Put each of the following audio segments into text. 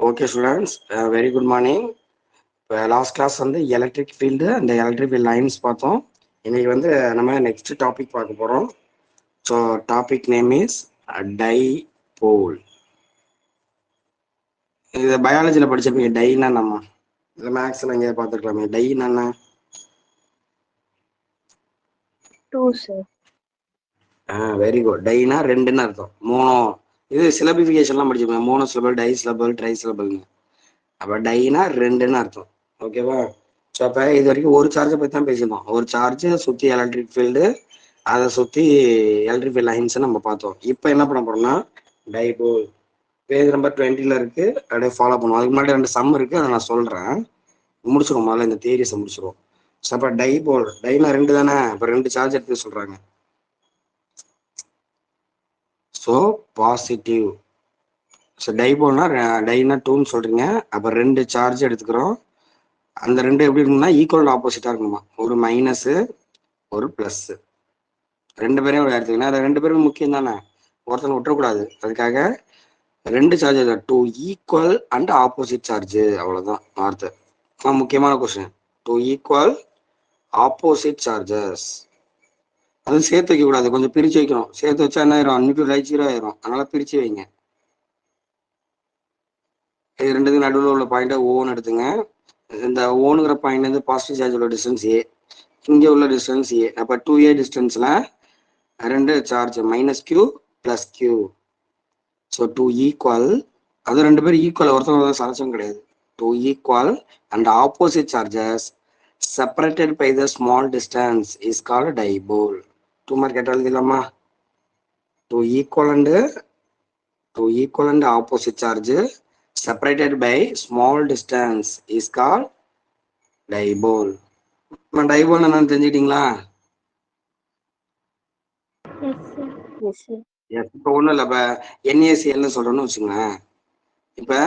Okay students, very good morning. இப்போ last class வந்து electric field அந்த எலக்ட்ரிக் ஃபீல்ட் லைன்ஸ் பார்த்தோம். இன்னைக்கு வந்து நம்ம நெக்ஸ்ட் டாபிக் பார்க்க போகிறோம். So topic name is dipole. இது பயாலஜியில் படிச்சிருப்பீங்க. டைனா நம்ம இல்லை மேக்ஸில் எங்கேயாவது பார்த்துருக்கலாமே. டைனா என்ன? Very good. டைனா ரெண்டுன்னு அர்த்தம். மோனோ இது சிலபிஃபிகேஷன்லாம் படிச்சிருப்பேன். Mono syllable, di syllable, tri சிலபல்னு. அப்போ டைனா ரெண்டுன்னு அர்த்தம். ஓகேவா? ஸோ அப்போ இது வரைக்கும் ஒரு சார்ஜை பற்றி தான் பேசியிருந்தோம். ஒரு சார்ஜை சுற்றி எலக்ட்ரிக் ஃபீல்டு, அதை சுற்றி எலக்ட்ரிக் ஃபீல்ட் லைன்ஸை நம்ம பார்த்தோம். இப்போ என்ன பண்ண போகிறோம்னா டைபோல். பேஜ் நம்பர் 20 இருக்கு. அப்படியே ஃபாலோ பண்ணுவோம். அதுக்கு முன்னாடி 2 சம் இருக்கு, அதை நான் சொல்கிறேன். முடிச்சிடும். முதல்ல இந்த தியரிஸை முடிச்சிடும். ஸோ அப்போ டைபோல், டைனா ரெண்டு தானே. இப்போ 2 சார்ஜ் எடுத்து சொல்கிறாங்க. So positive. ஸோ டைபோல்னா டைனா 2ன்னு சொல்கிறீங்க. அப்போ 2 சார்ஜ் எடுத்துக்கிறோம். அந்த 2 எப்படி இருக்குன்னா ஈக்குவல் ஆப்போசிட்டாக இருக்கணுமா. ஒரு மைனஸு ஒரு ப்ளஸ்ஸு. 2 பேரையும் ஒரு எடுத்துக்கணும். அது 2 பேரும் முக்கியம் தானே, ஒருத்தனை விட்டுறக்கூடாது. அதுக்காக 2 charge 2 equal and opposite charge. அவ்வளோதான் வார்த்தை. முக்கியமான கொஸ்டின். 2 equal opposite charges. அது சேர்த்து வைக்கக்கூடாது, கொஞ்சம் பிரித்து வைக்கணும். சேர்த்து வச்சா என்ன ஆயிரும், நியூட்ரல் ரைட் 0 ஆயிரும். அதனால பிரித்து வைங்க. இது ரெண்டுக்கு நடுவில் உள்ள பாயிண்ட்டை ஓன்னு எடுத்துங்க. இந்த ஓனுங்கிற பாயிண்ட்லேருந்து பாசிட்டிவ் சார்ஜ் உள்ள டிஸ்டன்ஸ் ஏ, இங்கே உள்ள டிஸ்டன்ஸ் ஏ. அப்போ 2a டிஸ்டன்ஸில் 2 charge minus q plus q. So 2 equal, அது 2 பேரும் ஈக்குவல், ஒருத்தவங்க சலச்சம் கிடையாது. 2 equal and opposite charges separated by the small distance is called dipole. 2 mark கேட்டால் எழுதிடலாமா? 2 equal and opposite charge separated by small distance is called dipole. Dipole என்னன்னு தெரிஞ்சுக்கிட்டீங்களா? இப்போ ஒன்றும் இல்லை. இப்போ NaClன்னு சொல்கிறோன்னு வச்சுங்களேன். இப்போ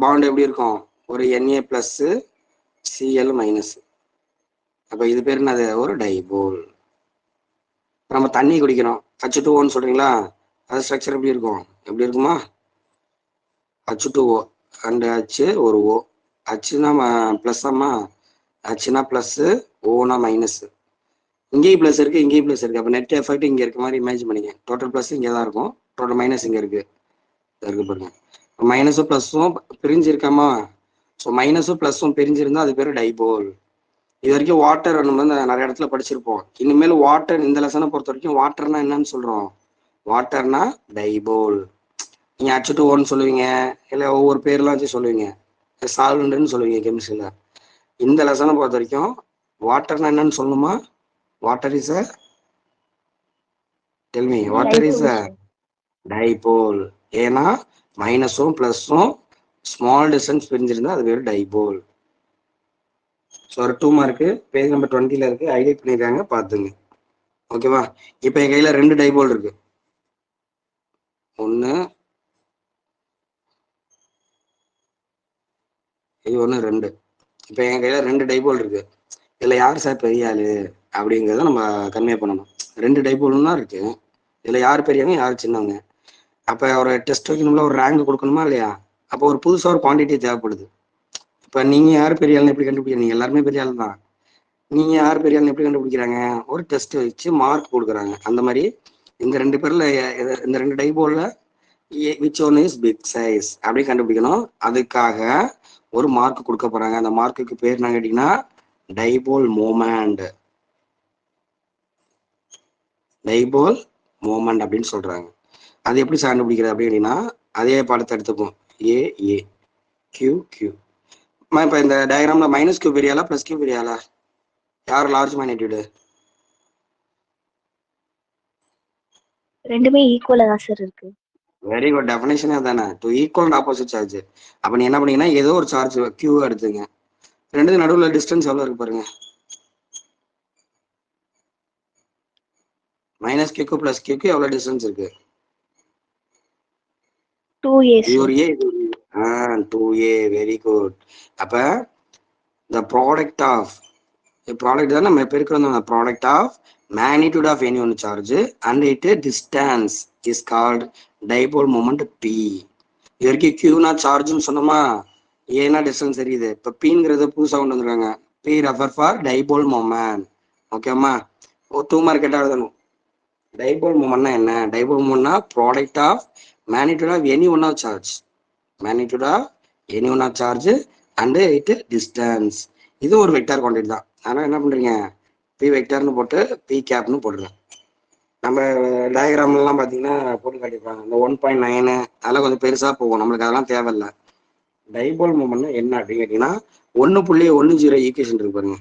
பாண்ட் எப்படி இருக்கும், ஒரு Na ப்ளஸ்ஸு Cl மைனஸ். அப்போ இது பேர் என்னது, ஒரு டைபோல். நம்ம தண்ணி குடிக்கிறோம், H2O சொல்கிறீங்களா. அது ஸ்ட்ரக்சர் எப்படி இருக்கும், எப்படி இருக்குமா? H2O அண்ட் H ஒரு O. Hனா ப்ளஸ் அம்மா, Hனா ப்ளஸ்ஸு, ஓனா மைனஸ். இங்கேயும் ப்ளஸ் இருக்குது, இங்கேயும் ப்ளஸ் இருக்குது. அப்போ நெட் எஃபெக்ட் இங்கே இருக்க மாதிரி இமேஜின் பண்ணிங்க. டோட்டல் ப்ளஸ் இங்கே தான் இருக்கும், டோட்டல் மைனஸ் இங்கே இருக்குது. இருக்கு பாருங்க. மைனஸும் ப்ளஸ்ஸும் பிரிஞ்சிருக்காமா. ஸோ மைனஸும் ப்ளஸ்ஸும் பிரிஞ்சிருந்தா அது பேர் டைபோல். இது வரைக்கும் வாட்டர் நம்ம வந்து நிறைய இடத்துல படிச்சிருப்போம். இனிமேல் வாட்டர், இந்த லெசனை பொறுத்த வரைக்கும் வாட்டர்னா என்னன்னு சொல்கிறோம். வாட்டர்னா டைபோல். நீங்கள் H2O சொல்லுவீங்க, இல்லை ஒவ்வொரு பேர்லாம் வச்சு சொல்லுவீங்க. சால்வெண்ட்னு சொல்லுவீங்க கெமிஸ்ட்ரியில். இந்த லெசனை பொறுத்த வரைக்கும் வாட்டர்னா என்னன்னு சொல்லணுமா. Water is a, tell me, water is a dipole. ஏன்னா மைனஸும் ப்ளஸ்ஸும் ஸ்மால் டிஸ்டன்ஸ் பிரிஞ்சிருந்தா அது பேர் டைபோல். ஸோ ஒரு 2 மார்க்கு பேஜ் நம்பர் 20 இருக்கு, ஹைலைட் பண்ணியிருக்காங்க, பார்த்துங்க. ஓகேவா? இப்போ என் கையில் 2 டைபோல் இருக்கு. ஒன்று, இது 1, 2. இப்போ என் கையில் 2 டைபோல் இருக்கு. இதில் யார் சார் பெரிய ஆளு அப்படிங்கிறத நம்ம கன்வே பண்ணணும். 2 டைபோல்னா இருக்கு, இதில் யார் பெரியவங்க யார் சின்னவங்க. அப்போ ஒரு டெஸ்ட் வைக்கணும்ல, ஒரு ரேங்க் கொடுக்கணுமா இல்லையா. அப்போ ஒரு புதுசாக ஒரு குவான்டிட்டி தேவைப்படுது. இப்போ நீங்கள் யார் பெரிய ஆள்னு எப்படி கண்டுபிடிக்கிறீங்க? நீங்கள் எல்லாருமே பெரிய ஆள் தான். நீங்கள் யார் பெரிய ஆள்னு எப்படி கண்டுபிடிக்கிறாங்க? ஒரு டெஸ்ட் வச்சு மார்க் கொடுக்குறாங்க. அந்த மாதிரி இந்த 2 பேரில், இந்த 2 டைபோலில் which one is big size அப்படி கண்டுபிடிக்கணும். அதுக்காக ஒரு மார்க் கொடுக்க போகிறாங்க. அந்த மார்க்குக்கு பேர் என்ன கேட்டிங்கன்னா டைபோல் மோமெண்ட். டைபோல் மோமெண்ட் அப்படின்னு சொல்கிறாங்க. அது எப்படி சார் கண்டுபிடிக்கிறது அப்படின்னா, அதே பாடத்தை எடுத்துப்போம். ஏ ஏ கியூ கியூ. இப்போ இந்த டயக்ராமில் மைனஸ் கியூ பெரியாலா ப்ளஸ் கியூ பெரியாலா, யார் லார்ஜ் மேக்னிடியூடு? ரெண்டுமே ஈக்குவலா தான் சார் இருக்கு. Very good. டெஃபினேஷனே அதானே, 2 ஈக்குவல் அண்ட் ஆப்போசிட் சார்ஜ். அப்போ நீ என்ன பண்ணீங்கன்னா ஏதோ ஒரு சார்ஜ் கியூ எடுத்துங்க. ரெண்டுக்கு நடுவில் டிஸ்டன்ஸ் எவ்வளோ இருக்கு பாருங்க. மைனஸ் கியூக்கு ப்ளஸ் கியூக்கு எவ்வளோ டிஸ்டன்ஸ் இருக்கு? 2a இது ஒரு ஏ, 2a. Very good. அப்போ the product of, ப்ராடக்ட் தான் நம்ம பெருக்கிறோம். the product of magnitude of any one charge and its distance is called dipole moment P. இது வரைக்கும் கியூனா சார்ஜ்னு சொன்னோமா, ஏன்னா டிஸ்டன்ஸ் தெரியுது. இப்போ பிங்கிறது புதுசாக கொண்டு வந்துருக்காங்க. P refer for dipole moment. ஓகேம்மா, ஒரு 2 மார்க் கேட்டால் எழுதணும். டைபோல் மொமெண்ட்னா என்ன? டைபோல் மொமெண்ட்னா product of magnitude of any one of charge. Magnitude of any one of charge and it distance. இது ஒரு வெக்டார் குவான்டிட்டி தான். அதனால் என்ன பண்ணுறீங்க, பி வெக்டார்னு போட்டு பி கேப்னு போட்டுருங்க. நம்ம டயக்ராம்லாம் பார்த்தீங்கன்னா போட்டு காட்டியிருப்பாங்க. இந்த 1.9 அதெல்லாம் கொஞ்சம் பெருசாக போகும், நம்மளுக்கு அதெல்லாம் தேவையில்லை. டைபோல் மூமெண்ட்னா என்ன அப்படின்னு கேட்டீங்கன்னா 1.10 ஈக்குவேஷன் இருக்கு பாருங்க.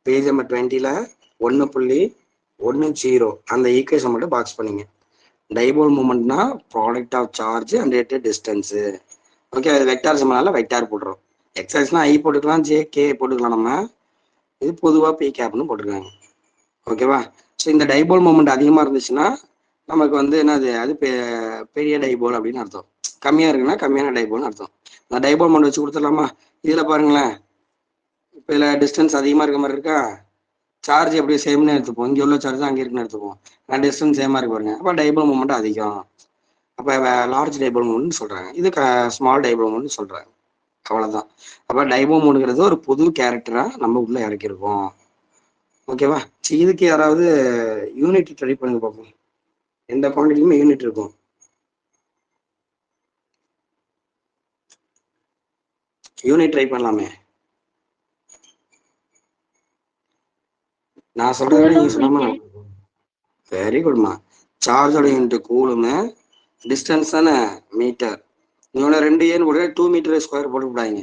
பேஜ் நம்பர் 20ல 1.10 அந்த ஈக்குவேஷன் மட்டும் பாக்ஸ் பண்ணிங்க. டைபோல் மூமெண்ட்னா product of charge and rate distance. Okay, அது வெக்டார் சமனால வெக்டார் போட்டுரும். எக்ஸைஸ்னா ஐ போட்டுக்கலாம், ஜே கே போட்டுக்கலாம். நம்ம இது பொதுவாக பி கேப்னு போட்டுருக்காங்க. ஓகேவா? ஸோ இந்த டைபோல் மூமெண்ட் அதிகமாக இருந்துச்சுன்னா நமக்கு வந்து என்னது, அது பெரிய டைபோல் அப்படின்னு அர்த்தம். கம்மியாக இருக்குன்னா கம்மியான டைபோல்னு அர்த்தம். நான் டைபோல் மவுண்ட் வச்சு கொடுத்துடலாமா? இதில் பாருங்களேன், இப்போ இதில் டிஸ்டன்ஸ் அதிகமாக இருக்க மாதிரி இருக்கா, சார்ஜ் எப்படி சேம்னு எடுத்துப்போம். இங்கே உள்ள சார்ஜ் அங்கே இருக்குன்னு எடுத்துப்போம். நான் டிஸ்டன்ஸ் சேமாக இருக்கு பாருங்க. அப்போ டைபோல் மூமெண்ட் அதிகம். அப்போ லார்ஜ் டைபோல் மூமெண்ட்னு சொல்கிறாங்க. இது ஸ்மால் டைபோல் மூமெண்ட்னு சொல்கிறாங்க. அவ்வளோதான். அப்போ டைபோல் மூமெண்ட்ங்கிறது ஒரு புது கேரக்டராக நம்ம உள்ள இறக்கிருக்கோம். ஓகேவா? சரி, இதுக்கு யாராவது யூனிட் ட்ரை பண்ணி பார்ப்போம். எந்த குவான்டிட்டியுமே யூனிட் இருக்கும். யூனிட் ட்ரை பண்ணலாமே. நான் சொல்றத விட நீங்க சொல்லாம. வெரி குட்மா. சார்ஜோட யூனிட் கூலுமு, டிஸ்டன்ஸ் தானே மீட்டர். இவனை 2 ஏன்னு கூட 2 மீட்டர் ஸ்கொயர் போட்டு விடாங்க.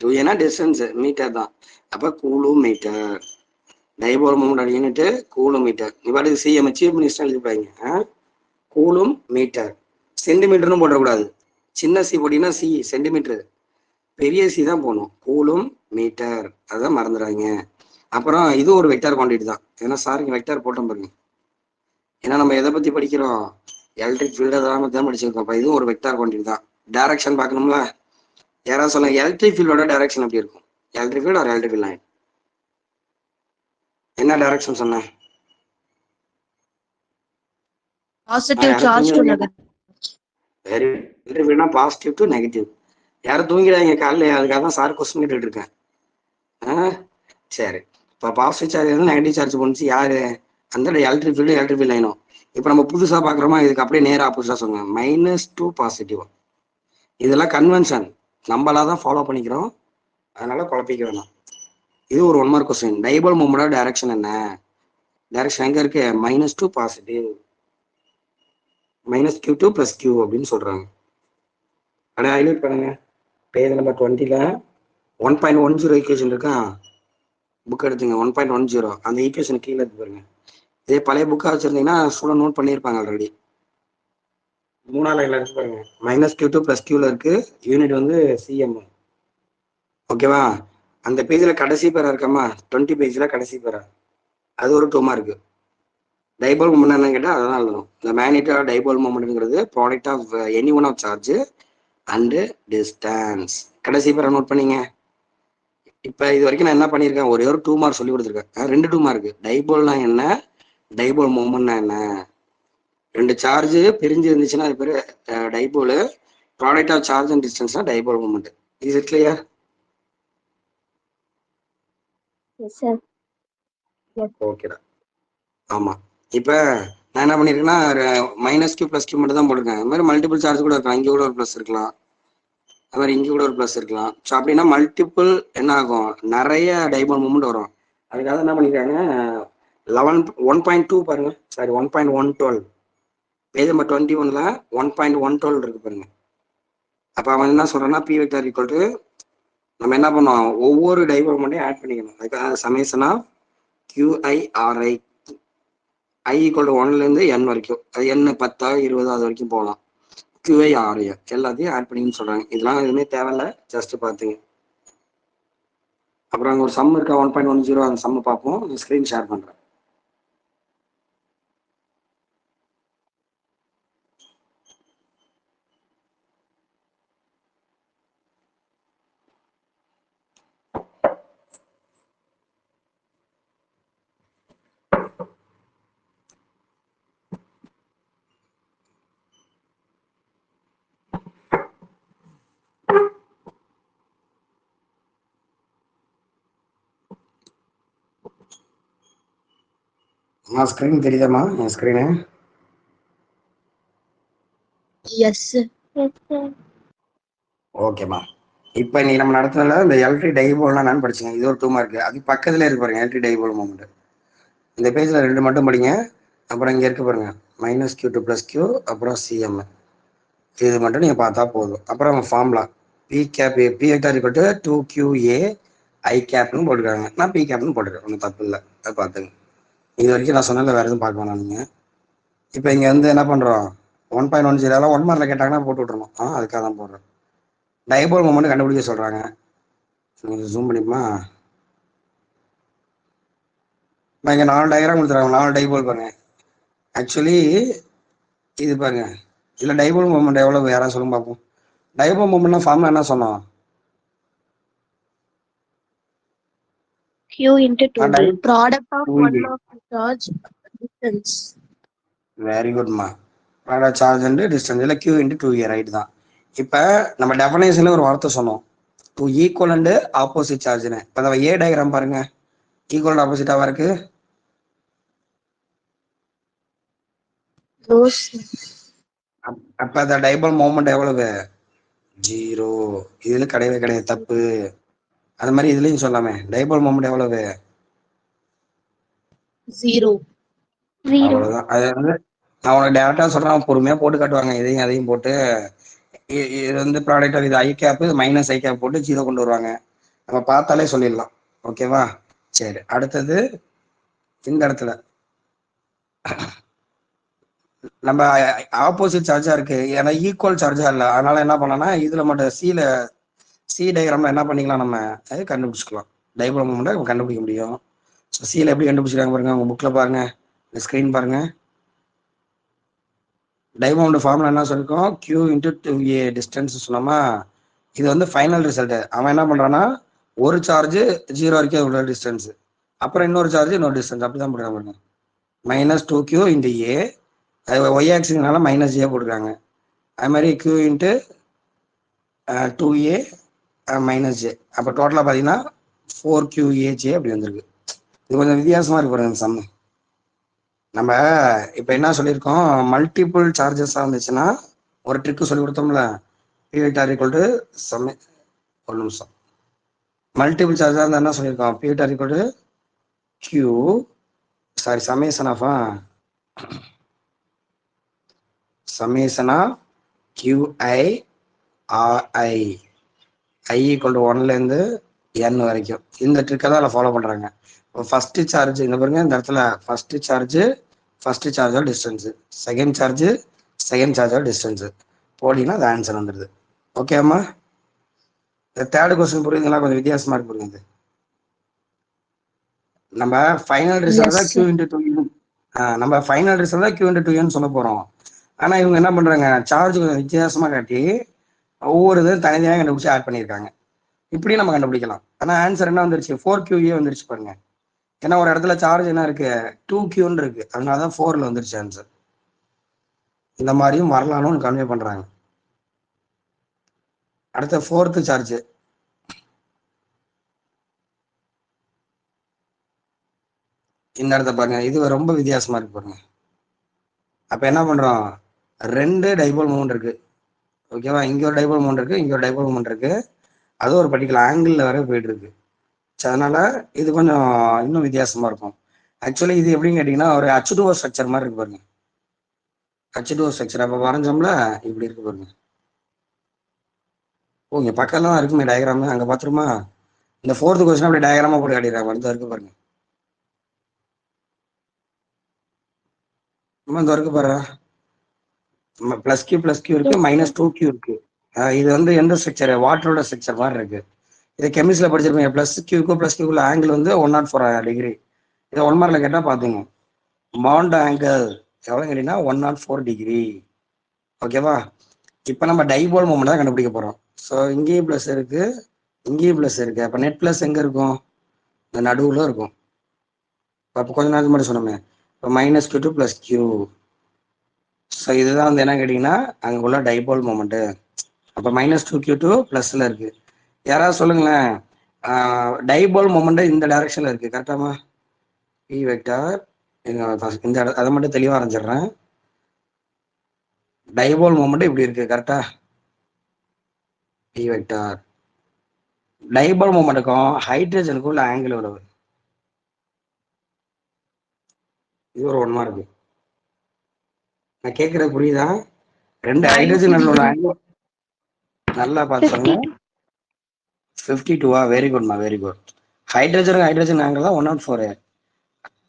2 ஏன்னா டிஸ்டன்ஸ் மீட்டர் தான். அப்ப coulomb metre. Dipole moment unit coulomb metre. இவாளுக்கு சிஎம் சீஃப் மினிஸ்டர் எழுதிப்பாங்க. Coulomb metre. சென்டிமீட்டர்னு போடக்கூடாது. சின்ன சி போட்டீங்கன்னா சி சென்டிமீட்டர், பெரிய சி தான் போகணும். கூலும் மீட்டர், அதான் மறந்துடுறாங்க. அப்புறம் இது ஒரு வெக்டார் குவான்டிட்டி தான். ஏன்னா சாருக்கு வெக்டார் போட்டோம் பாருங்க. ஏன்னா நம்ம எதை பத்தி படிக்கிறோம், எலக்ட்ரிக் ஃபீல்டு அதெல்லாம் பத்தி தான் படிச்சிருக்கோம். அப்ப இதுவும் ஒரு வெக்டார் குவான்டிட்டி தான். டைரக்ஷன் பார்க்கணும்ல. யாராவது சொல்லுங்க, எலக்ட்ரிக் ஃபீல்டோட டைரக்ஷன் எப்படி இருக்கும்? எலக்ட்ரிக் ஃபீல்டு ஒரு எலக்ட்ரிக் லைன் என்ன டைரக்ஷன் சொன்னேன்? Positive charge to negative. Very, electric ஃபீல்ட்னா பாசிட்டிவ் டு நெகட்டிவ். யாரும் தூங்கிடாதீங்க காலையில, அதுக்காக தான் சார் கொஸ்டின் கேட்டுட்டு இருக்கேன். சரி, இப்போ பாசிட்டிவ் சார்ஜ் வந்து நெகட்டிவ் சார்ஜ் பண்ணுச்சு யாரு? அந்த எலக்ட்ரிக் ஃபீல்டு எலக்ட்ரிக் ஃபீல்ட் லைனும். இப்போ நம்ம புதுசாக பார்க்குறோமா, இதுக்கு அப்படியே நேராக ஆப்போசிட்டாக சொல்லுங்க. -2 பாசிட்டிவ். இதெல்லாம் கன்வென்ஷன், நம்மளா தான் ஃபாலோ பண்ணிக்கிறோம். அதனால குழப்பிக்க வேணாம். இது ஒரு 1 மார்க் கொஸ்டின். டைபோல் மூமெண்டோட டைரக்ஷன் என்ன? டைரக்ஷன் எங்க இருக்கு? -2 பாசிட்டிவ், -Q2 + Q அப்படின்னு சொல்றாங்க. ஆனால் ஹைலைட் பண்ணுங்க, பேஜ் நம்பர் 20ல 1.10 ஈக்குவேஷன் இருக்கா, புக் எடுத்துங்க. 1.10 அந்த ஈக்குவேஷன் கீழே இருக்கு பாருங்க. இதே பழைய புக்காக வச்சிருந்தீங்கன்னா ஸ்டூடெண்ட் நோட் பண்ணியிருப்பாங்க ஆல்ரெடி. 3ஆம் லைன்ல இருக்கு பாருங்க. -Q2 + Qல இருக்கு. யூனிட் வந்து சிஎம். ஓகேவா? அந்த பேஜ்ல கடைசி பேரா இருக்கமா, 20 பேஜ்ல கடைசி பேரா, அது ஒரு 2 மார்க். டைபோல் மூமெண்ட் என்னன்னு கேட்டால் அதான் எழுதணும். இந்த மேக்னிடியூட் ஆஃப் டைபோல் மூமெண்ட்ங்கிறது product of any one of charge and distance. கடைசி பேரை நோட் பண்ணீங்க. இப்போ இது வரைக்கும் நான் என்ன பண்ணியிருக்கேன், ஒரே ஒரு 2 மார்க் சொல்லி கொடுத்துருக்கேன். 2 2 மார்க். டைபோல்னா என்ன, டைபோல் மூமெண்ட்னா என்ன. 2 சார்ஜ் பிரிஞ்சு இருந்துச்சுன்னா அது பேர் dipole. Product of charge and டிஸ்டன்ஸ்னா dipole moment. Is it clear? Yes sir. ஓகேடா. ஆமா, இப்போ நான் என்ன பண்ணியிருக்கேன்னா -Q + Q மட்டும் தான் போட்டிருக்கேன். அது மாதிரி மல்டிபிள் சார்ஜ் கூட இருக்கலாம். இங்கே கூட ஒரு ப்ளஸ் இருக்கலாம், அது மாதிரி இங்கே கூட ஒரு ப்ளஸ் இருக்கலாம். ஸோ அப்படின்னா மல்டிபிள் என்ன ஆகும், நிறைய டைபோல் மூமெண்ட் வரும். அதுக்காக என்ன பண்ணியிருக்காங்க, 1.2 பாருங்க, சாரி 1.112 பேஜ் நம்பர் 21ல 1.112 இருக்கு பாருங்க. அப்போ அவன் என்ன சொல்றான்னா, பி வெக்டார் ஈக்குவல் டு நம்ம என்ன பண்ணோம், ஒவ்வொரு டைபோல் மூமெண்ட்டையும் ஆட் பண்ணிக்கணும். அதுக்காக சமேஷன் ஆஃப் QIRI, I = 1லேருந்து n வரைக்கும், அது n 10 20 அது வரைக்கும் போகலாம். QIRI எல்லாத்தையும் ஆட் பண்ணின்னு சொல்றாங்க. இதெல்லாம் எதுவுமே தேவையில்ல, ஜஸ்ட் பார்த்துங்க. அப்புறம் அங்கே ஒரு சம் இருக்கா 1.10, அந்த சம்ம பார்ப்போம். ஸ்க்ரீன் ஷேர் பண்ணுறேன். ஸ்க்ரீன் தெரியுதாம்மா என் ஸ்க்ரீனு? எஸ் ஓகேம்மா. இப்போ நீ நம்ம நடத்துனதுல இந்த எலக்ட்ரிக் டைபோல்னா என்னன்னு படிச்சுங்க. இது ஒரு 2 மார்க். அது பக்கத்துல இருக்கு பாருங்க எலக்ட்ரிக் டைபோல் மொமெண்ட். இந்த பேஜ்ல 2 மட்டும் படிங்க. அப்புறம் இங்க இருக்கு பாருங்க -q2 + q அப்புறம் cm. இது மட்டும் நீங்க பார்த்தா போதும். அப்புறம் formula p cap p vector = 2qa i கேப்னு போட்டுருக்காங்க. நான் p கேப்னு போட்டுருக்கேன். ஒன்றும் தப்பு இல்லை, அதை பார்த்துங்க. இது வரைக்கும் நான் சொன்னதில்ல, வேற எதுவும் பார்க்க வேணாம் நீங்க. இப்போ இங்க வந்து என்ன பண்றோம், 1.10 1 மார்க்ல கேட்டாங்கன்னா போட்டு விட்டுறணும். அதுக்காக தான் போடுறேன். டைபோல் மொமெண்ட் கண்டுபிடிக்க சொல்றாங்க. கொஞ்சம் ஜூம் பண்ணிப்போமா? இங்க 4 டயக்ராம் கொடுத்துறாங்க. 4 டைபோல் பாருங்க. ஆக்சுவலி இது பாருங்க, இதுல டைபோல் மொமெண்ட் எவ்வளவு யாராவது சொல்லுங்க பார்ப்போம். டைபோல் மொமெண்ட்னா ஃபார்முலா என்ன சொன்னோம்? q into 2a product of one of the charge distance. Very குட்மா. ப்ராடக்ட் சார்ஜ் அண்ட் டிஸ்டன்ஸ் இல்லை q × 2a ரைட் தான். இப்போ நம்ம டெஃபனேஷன்ல ஒரு வார்த்தை சொன்னோம், டூ ஈக்குவல் அண்ட் ஆப்போசிட் சார்ஜ்னு. இப்போ நம்ம ஏ டயக்ராம் பாருங்க, ஈக்குவல் ஆப்போசிட்டாவா இருக்கு. அப்ப அந்த டைபோல் மொமெண்ட் எவ்வளவு? 0. இதுல கிடையவே கிடையாது, தப்பு. அது மாதிரி இதுலயும் சொல்லாமே, டைபோல் மொமெண்ட் எவ்வளவு? 0. அவ்வளவுதான். அது வந்து நான் உனக்கு டேரக்டா சொல்றேன், பொறுமையா போட்டு காட்டுவாங்க. இதையும் அதையும் போட்டு இது வந்து ப்ராடக்ட் ஆஃப் இது ஐ கேப் மைனஸ் ஐ கேப் போட்டு 0 கொண்டு வருவாங்க. நம்ம பார்த்தாலே சொல்லிடலாம். ஓகேவா? சரி, அடுத்தது இந்த இடத்துல நம்ம ஆப்போசிட் சார்ஜா இருக்கு, ஏன்னா ஈக்குவல் சார்ஜா இல்லை. அதனால என்ன பண்ணனா, இதுல மட்டும் சி டயக்ராம்ல என்ன பண்ணிக்கலாம், நம்ம அது கண்டுபிடிச்சிக்கலாம். டைபோல் மொமெண்ட் நம்ம கண்டுபிடிக்க முடியும். சில எப்படி கண்டுபிடிச்சிருக்காங்க பாருங்க, உங்க புக்ல பாருங்க, இந்த ஸ்கிரீன் பாருங்க. டைபோல் மொமெண்ட் ஃபார்முலா என்ன சொல்லிருக்கோம், q × 2a டிஸ்டன்ஸ் சொன்னோமா. இது வந்து ஃபைனல் ரிசல்ட். அவன் என்ன பண்றான்னா, ஒரு சார்ஜ் 0 வரைக்கும் உள்ள டிஸ்டன்ஸ், அப்புறம் இன்னொரு சார்ஜ் இன்னொரு டிஸ்டன்ஸ், அப்படிதான் போடுறாங்க பாருங்க. -2q × a, அது ஒய் ஆக்சிஸ்னால -a போட்டுருக்காங்க. அது மாதிரி q × 2a -j, அப்போ டோட்டலாக பார்த்தீங்கன்னா 4qaj அப்படி வந்திருக்கு. இது கொஞ்சம் வித்தியாசமா இருக்கு பாருங்க சம். நம்ம இப்போ என்ன சொல்லியிருக்கோம், மல்டிபிள் சார்ஜஸாக இருந்துச்சுன்னா ஒரு ட்ரிக்கு சொல்லி கொடுத்தோம்ல, p வெக்டார் = ஒரு நிமிஷம், மல்டிபிள் சார்ஜாக இருந்தால் என்ன சொல்லியிருக்கோம், p vector = q summation of qi ri i = 1லேருந்து n வரைக்கும். இந்த ட்ரிக்கை தான் ஃபாலோ பண்றாங்க. ஃபர்ஸ்ட் சார்ஜ் இந்த பாருங்க, இந்த இடத்துல ஃபர்ஸ்ட் சார்ஜோட டிஸ்டன்ஸ், செகண்ட் சார்ஜோட டிஸ்டன்ஸ் போட்டீங்கன்னா அது ஆன்சர் வந்துடுது. ஓகேம்மா? இந்த தேர்ட் கொஸ்டின் புரியுதுங்களா? கொஞ்சம் வித்தியாசமா இருக்கு புரியுது. நம்ம ஃபைனல் ரிசல்ட் தான் q × 2n. நம்ம ஃபைனல் ரிசல்ட் தான் q × 2n சொல்ல போறோம். ஆனா இவங்க என்ன பண்றாங்க, சார்ஜ் கொஞ்சம் வித்தியாசமா காட்டி ஒவ்வொரு இதுவும் தனித்தனியாக கண்டுபிடிச்சு ஆட் பண்ணியிருக்காங்க. இப்படி நம்ம கண்டுபிடிக்கலாம். ஆனா ஆன்சர் என்ன வந்துருச்சு, 4qa வந்துருச்சு பாருங்க. ஏன்னா ஒரு இடத்துல சார்ஜ் என்ன இருக்கு, 2qன்னு இருக்கு, அதனாலதான் 4ல வந்துருச்சு ஆன்சர். இந்த மாதிரியும் வரலாம்னு கன்வே பண்றாங்க. அடுத்த 4th சார்ஜ், இந்த இடத்த பாருங்க, இது ரொம்ப வித்தியாசமா இருக்கு பாருங்க. அப்ப என்ன பண்றோம், 2 டைபோல் மொமெண்ட் இருக்கு. ஓகேவா? இங்க ஒரு டைபோல் மொமெண்ட் இருக்கு, இங்க ஒரு டைபோல் மொமெண்ட் இருக்கு. அது ஒரு பர்டிகுலர் ஆங்கிள் வரை போயிட்டு இருக்கு. அதனால இது கொஞ்சம் இன்னும் வித்தியாசமா இருக்கும். ஆக்சுவலி இது எப்படின்னு கேட்டீங்கன்னா, ஒரு H2O ஸ்ட்ரக்சர் மாதிரி இருக்கு பாருங்க. H2O ஸ்ட்ரக்சர் அப்ப வரைஞ்சோம்ல, இப்படி இருக்கு பாருங்க. இங்க பக்கத்துல தான் இருக்குமே டயக்ராம், அங்க பாத்துருமா? இந்த 4th கொஸ்டின் அப்படி டயக்ராமா போட்டு காட்டிடுறாங்க. வந்து இருக்கு பாருங்க, இந்த இருக்கு பாரு, +q இருக்கு, -2q இருக்கு. இது வந்து எந்த ஸ்ட்ரக்சர், வாட்டரோட ஸ்ட்ரக்சர் மாதிரி இருக்கு. இது கெமிஸ்ட்ரியில படிச்சிருப்பீங்க. +q ஆங்கிள் வந்து 104 டிகிரி. இதை 1 மார்க்ல கேட்டா பாத்துங்க, பாண்ட் ஆங்கிள் எவ்வளவு கேட்டீங்கன்னா 104 டிகிரி. ஓகேவா? இப்ப நம்ம டைபோல் மொமெண்ட் தான் கண்டுபிடிக்க போறோம். ஸோ இங்கேயும் பிளஸ் இருக்கு, இங்கேயும் பிளஸ் இருக்கு. அப்ப நெட் பிளஸ் எங்க இருக்கும், இந்த நடுவுல இருக்கும். அப்போ கொஞ்ச நேரத்துக்கு மட்டும் சொன்னோமே, இப்போ -q2 + q. ஸோ இதுதான் வந்து என்ன கேட்டீங்கன்னா அங்க உள்ள டைபோல் மொமெண்ட். அப்ப -2q2 பிளஸ்ல இருக்கு. யாராவது சொல்லுங்களேன், டைபோல் மொமெண்ட் இந்த டைரக்ஷன்ல இருக்கு, கரெக்டாமா? p வெக்டார் இந்த அதை மட்டும் தெளிவாக ஆரம்பிச்சிடுறேன். டைபோல் மொமெண்ட் இப்படி இருக்கு கரெக்டா? டி வெக்டார் டைபோல் மொமெண்ட்டுக்கும் ஹைட்ரஜனுக்கும் உள்ள ஆங்கிள் எவ்வளவு? இது ஒரு 1 மார்க். நான் கேட்கறது புரியுதா? 2 ஹைட்ரஜன் உள்ள ஆங்கிள் நல்லா பார்த்துக்கோங்க. 52வா? வெரி குட்மா, வெரி குட். ஹைட்ரஜன் ஆங்கிள் தான் 104.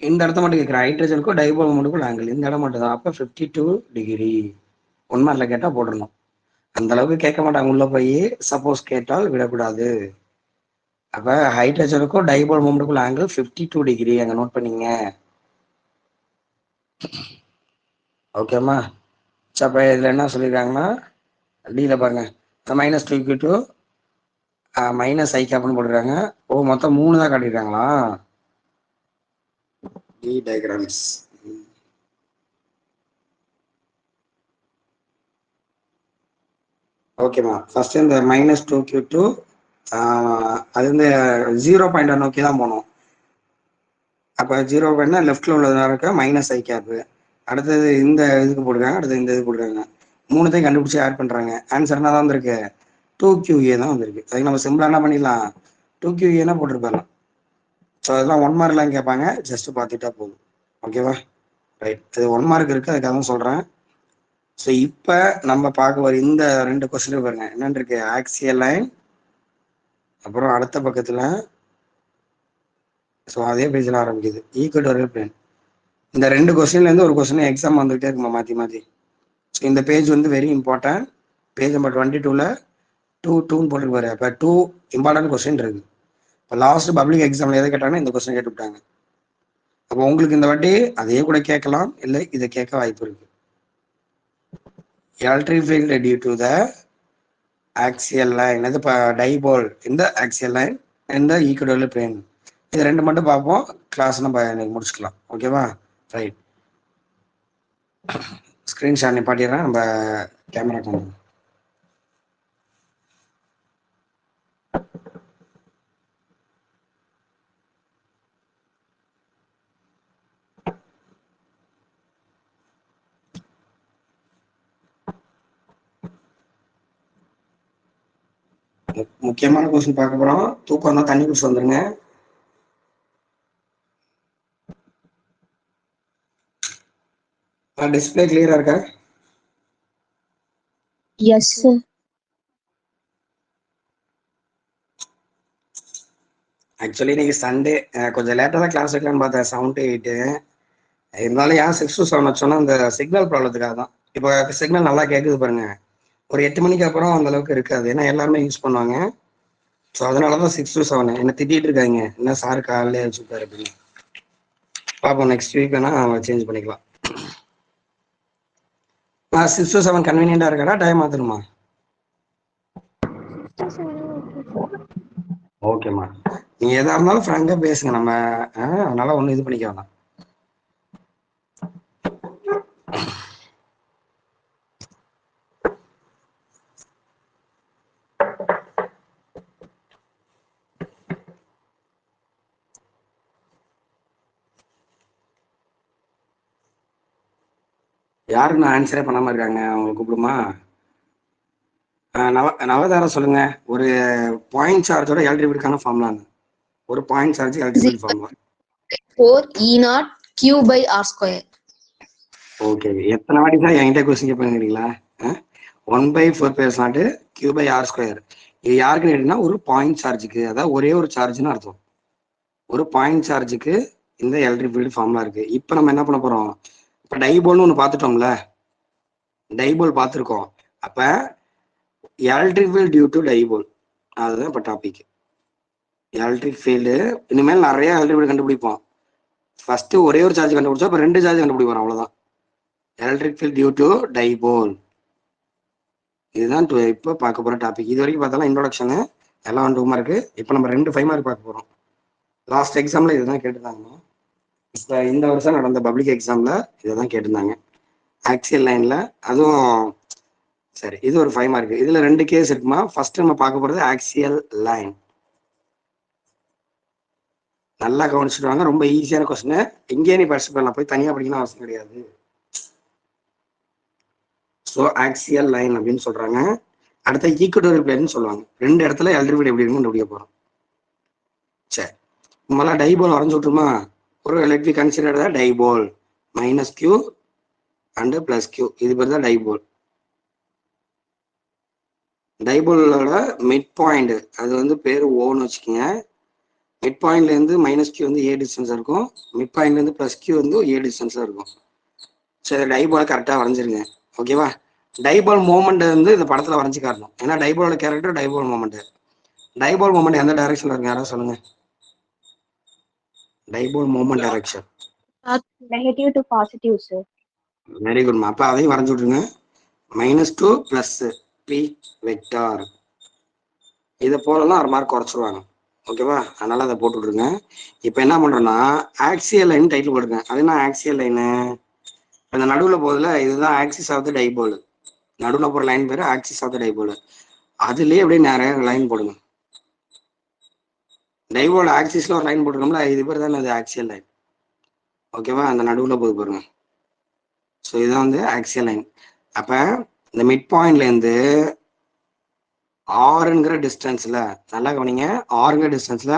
இந்த இடத்த மட்டும் கேட்குறேன், ஹைட்ரஜனுக்கும் டைபோல் மொமெண்ட்டுக்கும் ஆங்கிள் இந்த இடம் மட்டும் தான். அப்போ 52 டிகிரி. 1 மார்க்ல கேட்டால் போட்டுடணும். அந்த அளவுக்கு கேட்க மாட்டாங்க உள்ள போய். சப்போஸ் கேட்டால் விடக்கூடாது. அப்ப ஹைட்ரஜனுக்கும் டைபோல் மொமெண்ட்டுக்குள்ள ஆங்கிள் 52 டிகிரி. அங்க நோட் பண்ணீங்க. ஓகேம்மா? அப்ப இதுல என்ன சொல்லியிருக்காங்கன்னா டில பாருங்க, -2q2 -i கேப்னு போட்டுருக்காங்க. ஓ, மொத்தம் 3 தான் காட்டியிருக்காங்களா? The diagrams. ஓகேம்மா, ஃபர்ஸ்ட் இந்த -2q2 அது வந்து 0 பாயிண்டை நோக்கி தான் போனோம். அப்போ 0 பாயிண்ட்னா லெஃப்ட்ல உள்ளதா இருக்க -i கேப்பு. அடுத்தது இந்த இதுக்கு போட்டுருக்காங்க, அடுத்தது இந்த இதுக்கு போட்டுருக்காங்க. 3த்தையும் கண்டுபிடிச்சி ஆட் பண்றாங்க. ஆன்சர் என்ன தான் வந்திருக்கு? 2QA தான் வந்திருக்கு. அதுக்கு நம்ம சிம்பிளா என்ன பண்ணிடலாம்? 2QA போட்டிருப்பாங்க. ஸோ அதெல்லாம் 1 மார்க்லாம் கேட்பாங்க, ஜஸ்ட் பார்த்துட்டா போதும். ஓகேவா? ரைட். அது 1 மார்க் இருக்கு, அதுக்காக தான் சொல்றேன். ஸோ இப்போ நம்ம பார்க்க வர இந்த 2 கொஸ்டின் பாருங்க, என்னன்னு இருக்கு? ஆக்சியல் லைன், அப்புறம் அடுத்த பக்கத்துல ஸோ அதே பேஜில் ஆரம்பிக்குது ஈக்குவட்டோரியல் பிளேன். இந்த 2 கொஸ்டின்ல இருந்து ஒரு கொஸ்டின் எக்ஸாம் வந்துகிட்டே இருக்குமா மாற்றி மாற்றி. ஸோ இந்த பேஜ் வந்து வெரி இம்பார்ட்டன்ட். பேஜ் நம்பர் 22ல 2 போட்டுருப்பாரு. அப்போ 2 இம்பார்ட்டன்ட் கொஸ்டின் இருக்கு. இப்போ லாஸ்ட் பப்ளிக் எக்ஸாம்ல எதை கேட்டாங்கன்னா இந்த கொஸ்டின் கேட்டுவிட்டாங்க. அப்போ உங்களுக்கு இந்த வாட்டி அதே கூட கேட்கலாம், இல்லை இதை கேட்க வாய்ப்பு இருக்கு. Electric field due to the axial line, இது டைபோல் இந்த ஆக்சியல் லைன் இந்த ஈக்குவட்டோரியல் பிளேன். இது 2 மட்டும் பார்ப்போம், கிளாஸ் நம்ம முடிச்சுக்கலாம். ஓகேவா? ரைட். ஸ்க்ரீன்ஷாட் நிப்பாட்டிடுறேன், நம்ம கேமரா கொண்டு. முக்கியமான கொஸ்டின் பார்க்க போறோம். தூக்கம் தான், தண்ணி குடிச்சு வந்துருங்க. டிஸ்பிளே கிளியரா இருக்கா? Yes sir. ஆக்சுவலி இன்னைக்கு சண்டே, கொஞ்சம் லேட்டாக தான் கிளாஸ் வைக்கலான்னு பார்த்தேன், 7 to 8. இருந்தாலும் ஏன் 6 to 7 வச்சோன்னா இந்த சிக்னல் ப்ராப்ளத்துக்காக தான். இப்போ சிக்னல் நல்லா கேட்குது பாருங்க. ஒரு 8 மணிக்கு அப்புறம் அந்த அளவுக்கு இருக்காது, ஏன்னா எல்லாருமே யூஸ் பண்ணுவாங்க. ஸோ அதனாலதான் 6 to 7. என்ன திட்டிட்டு இருக்காங்க, என்ன சார் காலையிலே வச்சுருப்பாரு அப்படின்னு. பார்ப்போம், நெக்ஸ்ட் வீக் வேணா சேஞ்ச் பண்ணிக்கலாம். 6 to 7 கன்வீனியன்டா இருக்காடா, டைம் மாத்தணுமா? ஓகேம்மா, நீங்க எதா இருந்தாலும் ஃப்ராங்கா பேசுங்க, நம்ம அதனால ஒன்றும் இது பண்ணிக்க வேணாம். யாருக்கு நான் ஆன்சரே பண்ணாம இருக்காங்க, அவங்களை கூப்பிடுமா? நவதாரம் சொல்லுங்க. ஒரு பாயிண்ட் சார்ஜோட எலக்ட்ரிக் ஃபார்முலா. ஒரு point charge electric formula 4E0 Q/R². Okay, எத்தனை வாட்டி தான் என்கிட்ட கொஸ்டின் கேட்பீங்களா? 1/4π0 Q/R². இது யாருக்குன்னு கேட்டீங்கன்னா ஒரு பாயிண்ட் சார்ஜுக்கு, அதாவது ஒரே ஒரு சார்ஜ்னு அர்த்தம். ஒரு பாயிண்ட் சார்ஜுக்கு இந்த எலக்ட்ரிக் ஃபீல்டு ஃபார்முலா இருக்கு. இப்போ நம்ம என்ன பண்ண போறோம்? இப்போ டைபோல்னு ஒன்று பார்த்துட்டோம்ல, டைபோல் பார்த்துருக்கோம். அப்ப electric field due to dipole, அதுதான் இப்போ டாபிக். எலக்ட்ரிக் ஃபீல்டு இனிமேல் நிறைய எலக்ட்ரிக் ஃபீல்டு கண்டுபிடிப்போம். ஃபர்ஸ்ட் ஒரே ஒரு சார்ஜ் கண்டுபிடிச்சா இப்போ 2 சார்ஜ் கண்டுபிடிப்போம், அவ்வளவுதான். Electric field due to dipole, இதுதான் இப்போ பார்க்க போற டாபிக். இது வரைக்கும் பார்த்தாலும் இன்ட்ரோடக்ஷனு எல்லாம் 2 மார்க்கு. இப்போ நம்ம 2 5 மார்க் பார்க்க போறோம். லாஸ்ட் எக்ஸாம்ல இதுதான் கேட்டிருந்தாங்க. இப்போ இந்த வருஷம் நடந்த பப்ளிக் எக்ஸாம்ல இதுதான் கேட்டிருந்தாங்க, ஆக்சியல் லைன்ல. அதுவும் சரி, இது ஒரு 5 மார்க். இதுல 2 கேஸ் இருக்குமா. ஃபர்ஸ்ட் நம்ம பார்க்க போறது ஆக்சியல் லைன். நல்லா கவனிச்சுட்டு வாங்க. ரொம்ப ஈஸியான கொஸ்டின். எங்கேயே நீ படிச்சு போயிடலாம், போய் தனியா படிக்கணும் அவசியம் கிடையாது. ஸோ ஆக்சியல் லைன் அப்படின்னு சொல்றாங்க. அடுத்த ஈக்குவட்டோரியல் பிளேன்னு சொல்லுவாங்க. ரெண்டு இடத்துல எல்ட்ரிபிள் எப்படி இருக்குன்னு கண்டுபிடிக்க போறோம். சரி, முதல்ல டைபோல் வரைஞ்சு விட்டுருமா? ஒரு let we consider the dipole minus q and plus q. இது பேர் தான் டைபோல். டைபோலோட மிட் பாயிண்ட் அது வந்து பேர் ஓன்னு வச்சுக்கோங்க. மிட் பாயிண்ட்ல இருந்து மைனஸ் கியூ வந்து ஏ டிஸ்டன்ஸ் இருக்கும், மிட் பாயிண்ட்ல இருந்து பிளஸ் கியூ வந்து ஏ டிஸ்டன்ஸா இருக்கும். சரி, டைபோலை கரெக்டாக வரைஞ்சிருங்க. ஓகேவா? டைபோல் மூமெண்ட் வந்து இந்த படத்துல வரைஞ்சு காட்டணும். ஏன்னா டைபோலோட character dipole moment. Dipole moment எந்த டைரக்ஷன்ல இருக்கு யாராவது சொல்லுங்க. Dipole moment direction Negative to positive, sir. Very குட்மா. அப்போ அதையும் வரைஞ்சு விட்ருங்க. -2 + பி வெக்டார். இதை போலலாம் ஒரு மார்க் குறைச்சிருவாங்க. ஓகேவா? அதனால அதை போட்டு விட்ருங்க. இப்போ என்ன பண்றோம்னா ஆக்சியல் லைன் டைட்டில் போட்டுருங்க. அது என்ன ஆக்சியல் லைனு? இந்த நடுவில் போகுதுல, இதுதான் ஆக்சிஸ் ஆஃப் த டைபோல். நடுவில் போகிற லைன் பேர் ஆக்சிஸ் ஆஃப் த டைபோல். அதுலேயே அப்படியே நிறைய லைன் போடுங்க. டைபோல் ஆக்சிஸ்ல ஒரு லைன் போட்டுருக்கோம்ல, இது பேர் தானே அது ஆக்சியல் லைன். ஓகேவா? அந்த நடுவில் போகுது பாருங்க. ஸோ இதுதான் வந்து ஆக்சியல் லைன். அப்போ இந்த மிட் பாயிண்ட்லேருந்து ஆறுங்கிற டிஸ்டன்ஸ்ல, நல்லா கவனிங்க, ஆறுங்கிற டிஸ்டன்ஸ்ல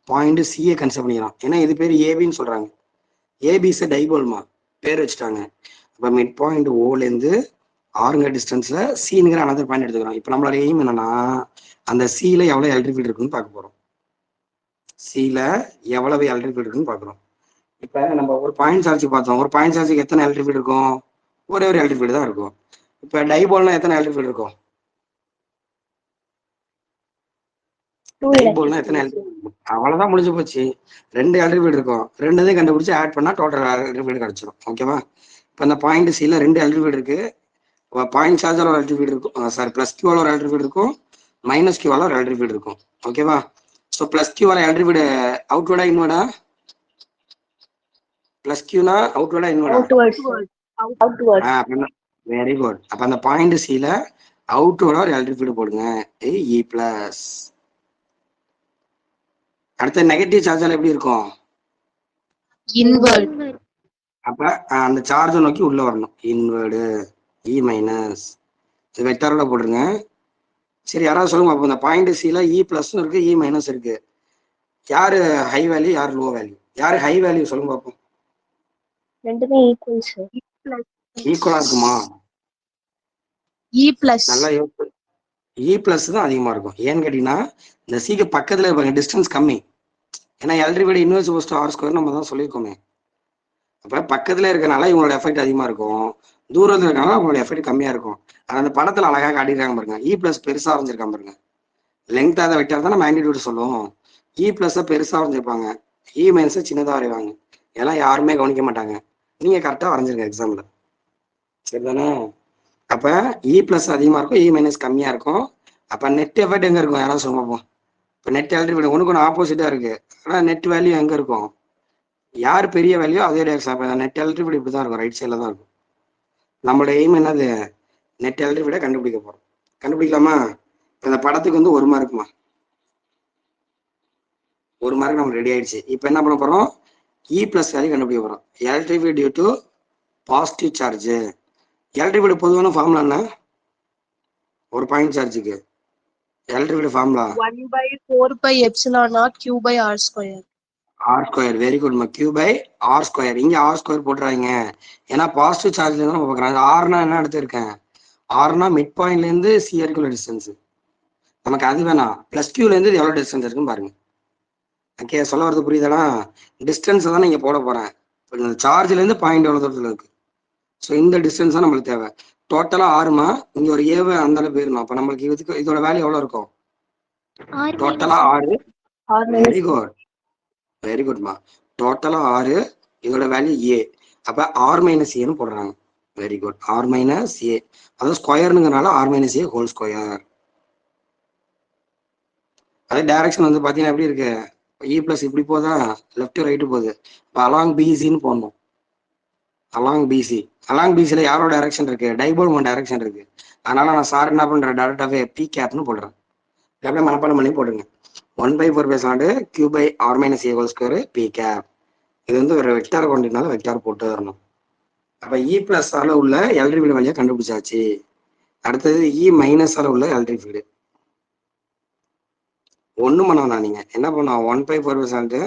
பாயிண்ட் சியை கன்சிடர் பண்ணிக்கலாம். ஏன்னா இது பேர் ஏபின்னு சொல்றாங்க. ஏபிஸ் டைபோல்மா பேர் வச்சுட்டாங்க. அப்போ மிட் பாயிண்ட் ஓலேருந்து ஆறுங்கிற டிஸ்டன்ஸ்ல சிங்கிற அனதர் பாயிண்ட் எடுத்துக்கிறோம். இப்போ நம்மளோட எய்ம் என்னன்னா அந்த சில எவ்வளோ எலக்ட்ரிக் ஃபீல்டு இருக்குன்னு பார்க்க போறோம். சில எவ்வளவு எலக்ட்ரிக் ஃபீல்டு இருக்குன்னு பார்க்குறோம். இப்போ நம்ம ஒரு பாயிண்ட் சார்ஜ் பார்த்தோம். ஒரு பாயிண்ட் சார்ஜுக்கு எத்தனை எலக்ட்ரிக் ஃபீல்டு இருக்கும்? ஒரே ஒரு எலக்ட்ரிக் ஃபீல்டு தான் இருக்கும். இப்போ டைபோல்னா எத்தனை எலக்ட்ரிக் ஃபீல்டு இருக்கும்? டைபோல்னா எத்தனை எலக்ட்ரிக் ஃபீல்டு? அவ்வளவுதான், முடிஞ்சு போச்சு. 2 எலக்ட்ரிக் ஃபீல்டு இருக்கும். ரெண்டையும் கண்டுபிடிச்சு ஆட் பண்ணா டோட்டல் எலக்ட்ரிக் ஃபீல்டு கிடைச்சிடும். ஓகேவா? இப்போ இந்த பாயிண்ட் சில 2 எலக்ட்ரிக் ஃபீல்டு இருக்கு. பாயிண்ட் சார்ஜில் ஒரு எலக்ட்ரிக் ஃபீல்டு இருக்கும், சாரி பிளஸ் கியூவால் ஒரு எலக்ட்ரிக் ஃபீல்டு இருக்கும், மைனஸ் கியூவால் ஒரு எலக்ட்ரிக் ஃபீல்டு இருக்கும். ஓகேவா? ஸோ பிளஸ் கியூவால் எலக்ட்ரிக் ஃபீல்டு அவுட்வர்டா இன்வர்டா? பிளஸ் கியூனா அவுட்வர்டா இன்வர்டா? Outwards. Very good. அப்ப அந்த பாயிண்ட் சில அவுட்வர்டா ஒரு எலக்ட்ரிக் ஃபீல்டு போடுங்க, இ பிளஸ். அடுத்த நெகட்டிவ் சார்ஜால எப்படி இருக்கும்? Inward. அப்ப அந்த சார்ஜை நோக்கி உள்ள வரணும், இன்வர்டு, இ மைனஸ். வெக்டாரோட போட்டுருங்க. சரி, யாராவது சொல்லுங்க. அப்போ இந்த பாயிண்ட் சில இ பிளஸ் இருக்கு, இ மைனஸ் இருக்கு. யாரு ஹை வேல்யூ, யார் லோ வேல்யூ? யாரு ஹை வேல்யூ சொல்லுங்க பார்ப்போம். ரெண்டுமே equal, sir. ஈக்குவலா இருக்குமா? E plus. நல்லா யோசிச்சு. இ பிளஸ் தான் அதிகமா இருக்கும். ஏன்னு கேட்டீங்கன்னா இந்த சிக்கு பக்கத்துல இருப்பாங்க, டிஸ்டன்ஸ் கம்மி. ஏன்னா எல்ட்ரி விட இன்வெர்ஸ் போஸ்ட் ஆர் ஸ்கொயர் நம்ம தான் சொல்லியிருக்கோமே. அப்ப பக்கத்துல இருக்கனால இவங்களோட எஃபெக்ட் அதிகமா இருக்கும், தூரத்துல இருக்கனால அவங்களோட எஃபெக்ட் கம்மியா இருக்கும். அது அந்த படத்துல அழகா காட்டிருக்காங்க பாருங்க. இ பிளஸ் பெருசா வரைஞ்சிருக்காங்க பாருங்க. லெங்க் அதை வெக்டார் தான் மேக்னிடியூட் சொல்லுவோம். இ பிளஸ் பெருசா வரைஞ்சிருப்பாங்க, இ மைனஸ் சின்னதா வரைவாங்க. இதெல்லாம் யாருமே கவனிக்க மாட்டாங்க. நீங்க கரெக்டா வரைஞ்சிருங்க எக்ஸாம்ல. சரிதானே? அப்ப இ பிளஸ் அதிகமா இருக்கும், இ மைனஸ் கம்மியா இருக்கும். அப்ப நெட் எஃபெக்ட் எங்க இருக்கும்? யாராவது சொல்லுங்க. இப்போ நெட் எலக்ட்ரிக் ஃபீல்டு ஒன்றுக்கு ஒன்று ஆப்போசிட்டா இருக்கு. ஆனால் நெட் வேல்யூ எங்க இருக்கும்? யார் பெரிய வேல்யூ அதே டேரக்ஷன். அப்போ நெட் எலக்ட்ரிக் ஃபீல்டு இப்படி தான் இருக்கும், ரைட் சைடில் தான் இருக்கும். நம்மளோட எய்ம் என்னது? நெட் எலக்ட்ரிக் ஃபீல்டை கண்டுபிடிக்க போறோம். கண்டுபிடிக்கலாமா? இப்போ இந்த படத்துக்கு வந்து 1 மார்க்குமா, 1 மார்க் நமக்கு ரெடி ஆயிடுச்சு. இப்போ என்ன பண்ண போறோம்? இ பிளஸ் வேல்யூ கண்டுபிடிக்க போறோம். Electric field due to positive charge. Electric field பொதுவான ஃபார்முலா என்ன? ஒரு பாயிண்ட் சார்ஜுக்கு electric field formula 1/4πε0 Q by R square. R square. Very good. Q by R square. இங்க ஆர் ஸ்கொயர் போட்டுறாங்க. ஏன்னா பாசிட்டிவ் சார்ஜ்ல தான் நம்ம பார்க்குறோம். ஆர்னா என்ன எடுத்திருக்கேன்? ஆர்னா மிட் பாயிண்ட்ல இருந்து சி வரைக்கும் டிஸ்டன்ஸ். நமக்கு அது வேணாம். பிளஸ் கியூல இருந்து எவ்வளவு டிஸ்டன்ஸ் இருக்குன்னு பாருங்க. ஓகே, சொல்ல வரது புரியுதானா? டிஸ்டன்ஸ் தான் நீங்க போட போறேன். சார்ஜ்ல இருந்து பாயிண்ட் எவ்வளவு தூரத்துல இருக்கு. ஸோ இந்த டிஸ்டன்ஸ் தான் நம்மளுக்கு தேவை. டோட்டலா 6மா, இங்க ஒரு ஏவை அந்த அளவு போயிடணும். அப்ப நம்மளுக்கு இதுக்கு இதோட வேல்யூ எவ்வளவு இருக்கும்? டோட்டலா 6. வெரி குட், வெரி குட்மா. டோட்டலா 6, இதோட வேல்யூ ஏ. அப்ப ஆர் மைனஸ் ஏன்னு போடுறாங்க. Very good. ஆர் மைனஸ் ஏ, அதாவது ஸ்கொயர்னுங்கிறனால R minus A whole square. அதே டைரக்ஷன் வந்து பாத்தீங்கன்னா எப்படி இருக்கு? இ பிளஸ் இப்படி போதா, லெஃப்ட் ரைட்டு போகுது. இப்போ அலாங் பிசின்னு போடணும். Along PC. அலாங் பிசில யாரோட டைரக்ஷன் இருக்கு? டைபோல் ஒன் டைரக்ஷன் இருக்கு. அதனால நான் சார் என்ன பண்றேன், டேரக்டாவே பி கேப்னு போடுறேன். அப்படியே மனப்பாடம் பண்ணி போடுங்க. 1/4 q by r minus a whole square p cap. இது வந்து ஒரு வெக்டார் கொண்டிருந்தாலும் வெக்டார் போட்டு வரணும். அப்ப இ பிளஸ் ஆல உள்ள எல்ட்ரி ஃபீல்டு வழியா கண்டுபிடிச்சாச்சு. அடுத்தது இ மைனஸ் ஆல உள்ள எல்ட்ரி ஃபீல்டு. ஒன்றும் பண்ணலாம், நீங்க என்ன பண்ணுவோம், 1/4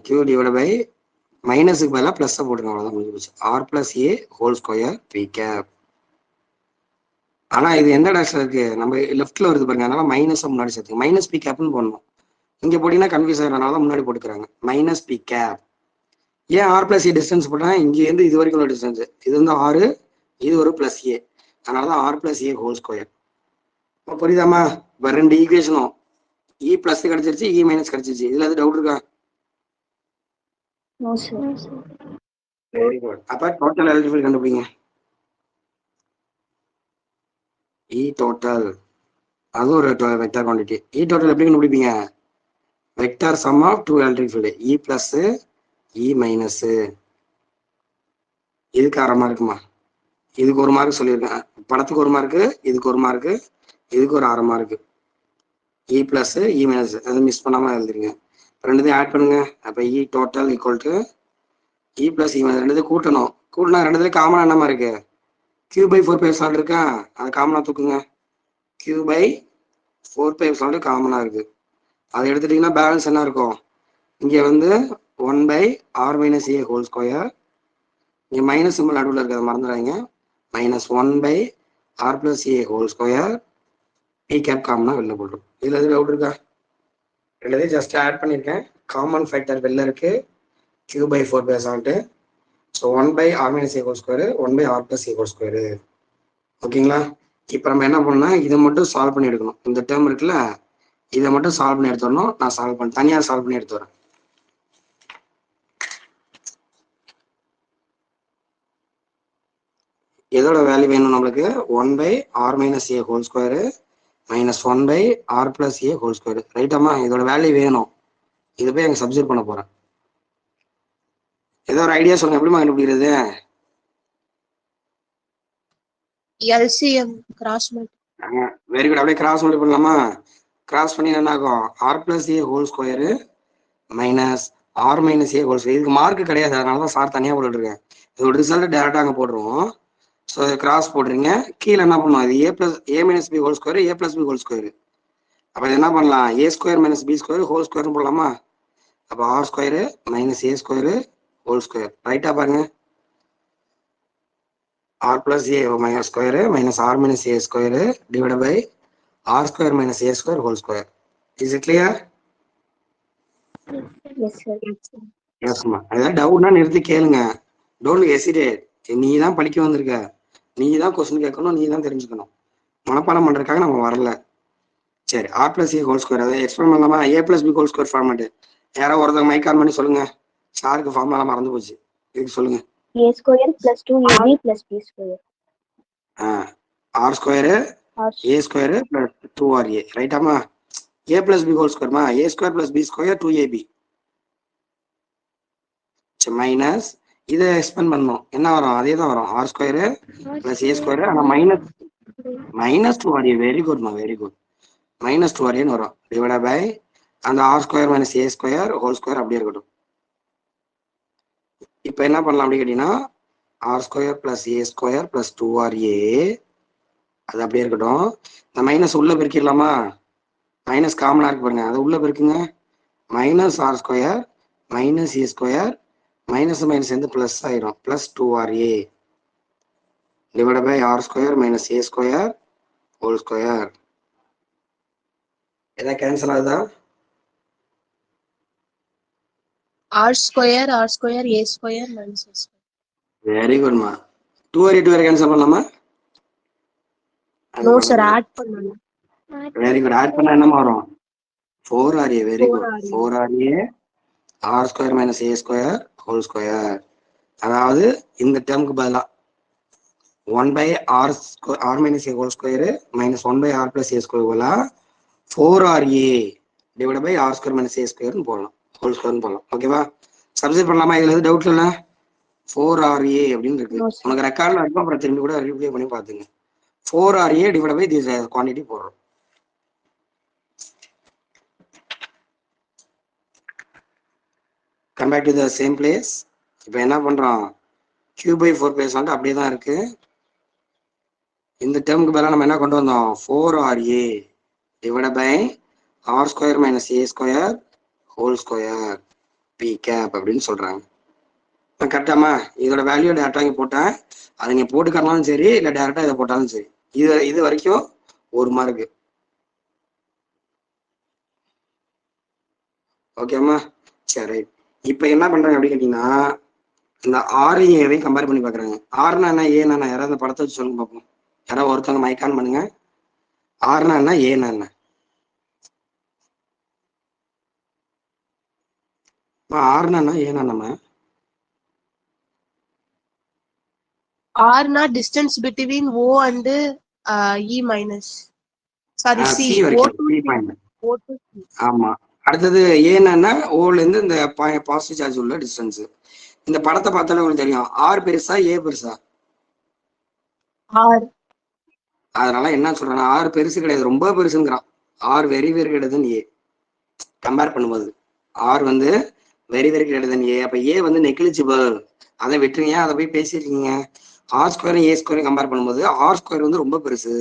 q டிவைட் பை மைனஸுக்கு பதிலாக பிளஸ் போட்டுருங்க, அவ்வளோதான் முடிஞ்சு போச்சு. R plus A whole square P gap. ஆனா இது எந்த டேரக்ஷன் இருக்கு, நம்ம லெஃப்ட்ல வருது பாருங்க, அதனால மைனஸ் முன்னாடி சேர்த்து மைனஸ் பி கேப்னு போடணும். இங்க போட்டீங்கன்னா கன்ஃபியூஸ் ஆகிறனால தான் முன்னாடி போட்டுக்கிறாங்க மைனஸ் பி கேப். ஏன் ஆர் பிளஸ் ஏ டிஸ்டன்ஸ் போட்டா இங்க இருந்து இது வரைக்கும் உள்ள டிஸ்டன்ஸ், இது வந்து 6, இது ஒரு பிளஸ் ஏ, அதனாலதான் R plus A whole square. புரியுதாமா? இப்போ 2 ஈக்குவேஷனும் இ பிளஸ் கிடைச்சிருச்சு, இ மைனஸ் கிடைச்சிருச்சு. இதுல எது டவுட் இருக்கா? No, sir. Very good. அப்ப டோட்டல் எலக்ட்ரிக் ஃபீல்ட் கண்டுபிடிங்க. இ டோட்டல் அது ஒரு வெக்டார் குவாண்டிட்டி. இ டோட்டல் எப்படி கண்டுபிடிப்பீங்க? Vector sum of 2 electric field, E plus E minus. இதுக்கு 1/2 மார்க்குமா, இதுக்கு 1 மார்க் சொல்லியிருக்கேன், படத்துக்கு 1 மார்க்கு, இதுக்கு 1 மார்க்கு, இதுக்கு ஒரு 1/2 மார்க்கு. இ பிளஸ் இ மைனஸ் அது மிஸ் பண்ணாம எழுதுறீங்க. ரெண்டுத்தையும் ஆட் பண்ணுங்க. அப்ப இ total equal to E plus E minus, ரெண்டுத்தையும் கூட்டணும். கூட்டினா ரெண்டுத்தையும் காமனா என்னமா இருக்கு, q by 4π இருக்கா, அதை காமனா தூக்குங்க. q by 4π காமனா இருக்கு, அதை எடுத்துட்டீங்கன்னா பேலன்ஸ் என்ன இருக்கும், இங்க வந்து 1/r minus a whole square, இங்க மைனஸ் சிம்பிள் நடுவில் இருக்கிறத மறந்துடாதீங்க, minus 1/r plus a whole square P cap காமனா வெளில போட்டுரும். இதுல எது டவுட் இருக்கா? ரெண்டுத்தையும் ஜஸ்ட் ஆட் பண்ணியிருக்கேன். காமன் ஃபேக்டர் வெளில இருக்கு, q by 4π. So 1/r minus a whole square 1/r plus a whole square. ஓகேங்களா? இப்போ நம்ம என்ன பண்ணோம்னா இதை மட்டும் சால்வ் பண்ணி எடுக்கணும். இந்த டேர்ம் இருக்குல்ல, இதை மட்டும் சால்வ் பண்ணி எடுத்துடணும். நான் சால்வ் பண்ண தனியாக சால்வ் பண்ணி எடுத்து வரேன். எதோட வேல்யூ வேணும் நம்மளுக்கு, 1/r minus a whole square minus 1/r plus a whole square. ரைட்டாமா? இதோட வேல்யூ வேணும். இதை போய் அங்கே சப்ஸ்டிட் பண்ண போறேன். ஏதோ ஒரு ஐடியா சொல்லுங்க, எப்படிமா கண்டுபிடிக்கிறது? LCM cross multiply. Very good. அப்படியே கிராஸ் மல்டிபிள் பண்ணலாமா? கிராஸ் பண்ணி என்ன ஆகும், R plus A whole square minus R minus A whole square. இதுக்கு மார்க் கிடையாது, அதனால தான் சார் தனியாக போட்டுருக்கேன். இதோட ரிசல்ட் டேரெக்டாக அங்கே போட்டுருவோம். ஸோ கிராஸ் போடுறீங்க, கீழே என்ன பண்ணுவோம், அது A minus B whole square A plus B whole square. அப்போ இது என்ன பண்ணலாம், A square minus B square whole ஸ்கொயர்னு போடலாமா? அப்போ R square minus A square whole square. ரைட்டா பாருங்க, r plus a minus square minus r minus a square divided by r square minus a square whole square. Is it clear? Yes, sir. Yes ma. ஏதாவது டவுட்னா நிறுத்தி கேளுங்க. Don't hesitate. நீ தான் படிக்க வந்திருக்க, நீ தான் கொஸ்டின் கேட்கணும், நீ தான் தெரிஞ்சுக்கணும். மனப்பாடம் பண்றதுக்காக நம்ம வரல. சரி, R plus A whole square அதை எக்ஸ்பிளைன் பண்ணலாமா? A plus B whole square format யாரோ ஒருத்தங்க மைக் ஆன் பண்ணி சொல்லுங்க. சாருக்கு ஃபார்முலா மறந்து போச்சு, இதுக்கு சொல்லுங்க. A square plus 2ab plus b square. R square A square plus 2ra. ரைட்டாமா? ஏ பிளஸ் பி ஹோல் ஸ்கொயர்மா, A square plus B square 2ab minus இதை எக்ஸ்பெண்ட் பண்ணணும். என்ன வரும், அதே தான் வரும், R square plus A square, ஆனால் மைனஸ் 2ra. வெரி குட்மா, வெரி குட். மைனஸ் 2raன்னு வரும் டிவைட் பை அந்த R square minus A square whole square அப்படியே இருக்கட்டும். இப்போ என்ன பண்ணலாம் அப்படி கேட்டீங்கன்னா, R square plus A square plus 2ra அது அப்படியே இருக்கட்டும். இந்த மைனஸ் உள்ள பெருக்கிடலாமா? மைனஸ் காமனா இருக்கு பாருங்க, அது உள்ள பெருக்குங்க. Minus R square minus A square minus minus வந்து பிளஸ் ஆயிரும், plus 2ra divide by R square minus A square whole square. ஏதாவது கேன்சல் ஆகுதா? R square a square minus a square. Very குட்மா. 2ra கேன்சல் பண்ணலாமா? No sir, add பண்ணணும். Very good. Add பண்ணா என்ன வரும், 4ra. Very good. 4ra R square minus A square whole square. அதாவது இந்த டேர்முக்கு பதிலாக 1/r minus a whole square minus 1/r plus a square போல 4ra divided by r square minus a square போடலாம், whole ஸ்கொயர்னு போடலாம். ஓகேவா? சப்ஸ்டிட் பண்ணலாமா? இதுல எதுவும் டவுட் இல்லை? 4ra அப்படின்னு இருக்கு, உனக்கு ரெக்கார்ட்ல இருக்கும், அப்புறம் திரும்பி கூட ரீப்ளே பண்ணி பார்த்துங்க. 4ra divided by this quantity போடுறோம். Come back to the same place. இப்போ என்ன பண்றோம், q/4 பிளேஸ் வந்துட்டு அப்படியே தான் இருக்கு. இந்த டேர்முக்கு பதிலாக நம்ம என்ன கொண்டு வந்தோம், 4RA divide by r² - a² whole square p cap அப்படின்னு சொல்றாங்க. கரெக்டாமா? இதோட வேல்யூ டேரக்டா இங்கே போட்டேன். அதை நீங்க போட்டுக்கறனாலும் சரி இல்லை டேரக்டா இதை போட்டாலும் சரி. இது வரைக்கும் 1 மார்க்கு. ஓகேம்மா? சரி. இப்போ என்ன பண்றாங்க அப்படின்னு கேட்டீங்கன்னா, இந்த ஆரையும் கம்பேர் பண்ணி பாக்குறாங்க. ஆர்னா என்ன, ஏன்னா யாராவது அந்த படத்தை வச்சு சொல்லுங்க பார்ப்போம். யாராவது ஒருத்தவங்க மைக்கான் பண்ணுங்க. ஆர்னா என்ன, ஏன்னா என்ன? ஆர்னா என்ன, ஏன்னா நம்ம R na distance between O and E minus. Sorry, C. C O வரைக்கும், to C C. Point. O to C. ஆமா. அடுத்தது ஏன்னா ஓல இருந்து இந்த பாசிட்டிவ் சார்ஜ் உள்ள டிஸ்டன்ஸ். இந்த படத்தை பார்த்தாலே உங்களுக்கு தெரியும், ஆர் பெருசா ஏ பெருசா? R. அதனால என்ன சொல்றேன்னா, ஆர் பெருசு கிடையாது, ரொம்ப பெருசுங்கிறான். ஆர் வெரி வெரி கிடையாதுன்னு ஏ கம்பேர் பண்ணும்போது. ஆர் வந்து வெரி வெரி கிடையாதுன்னு ஏ. அப்ப ஏ வந்து நெக்லிஜிபிள், அதை விட்டுருங்க. அதை போய் பேசியிருக்கீங்க. r² a² கம்பேர் பண்ணும்போது r² வந்து ரொம்ப பெருசு.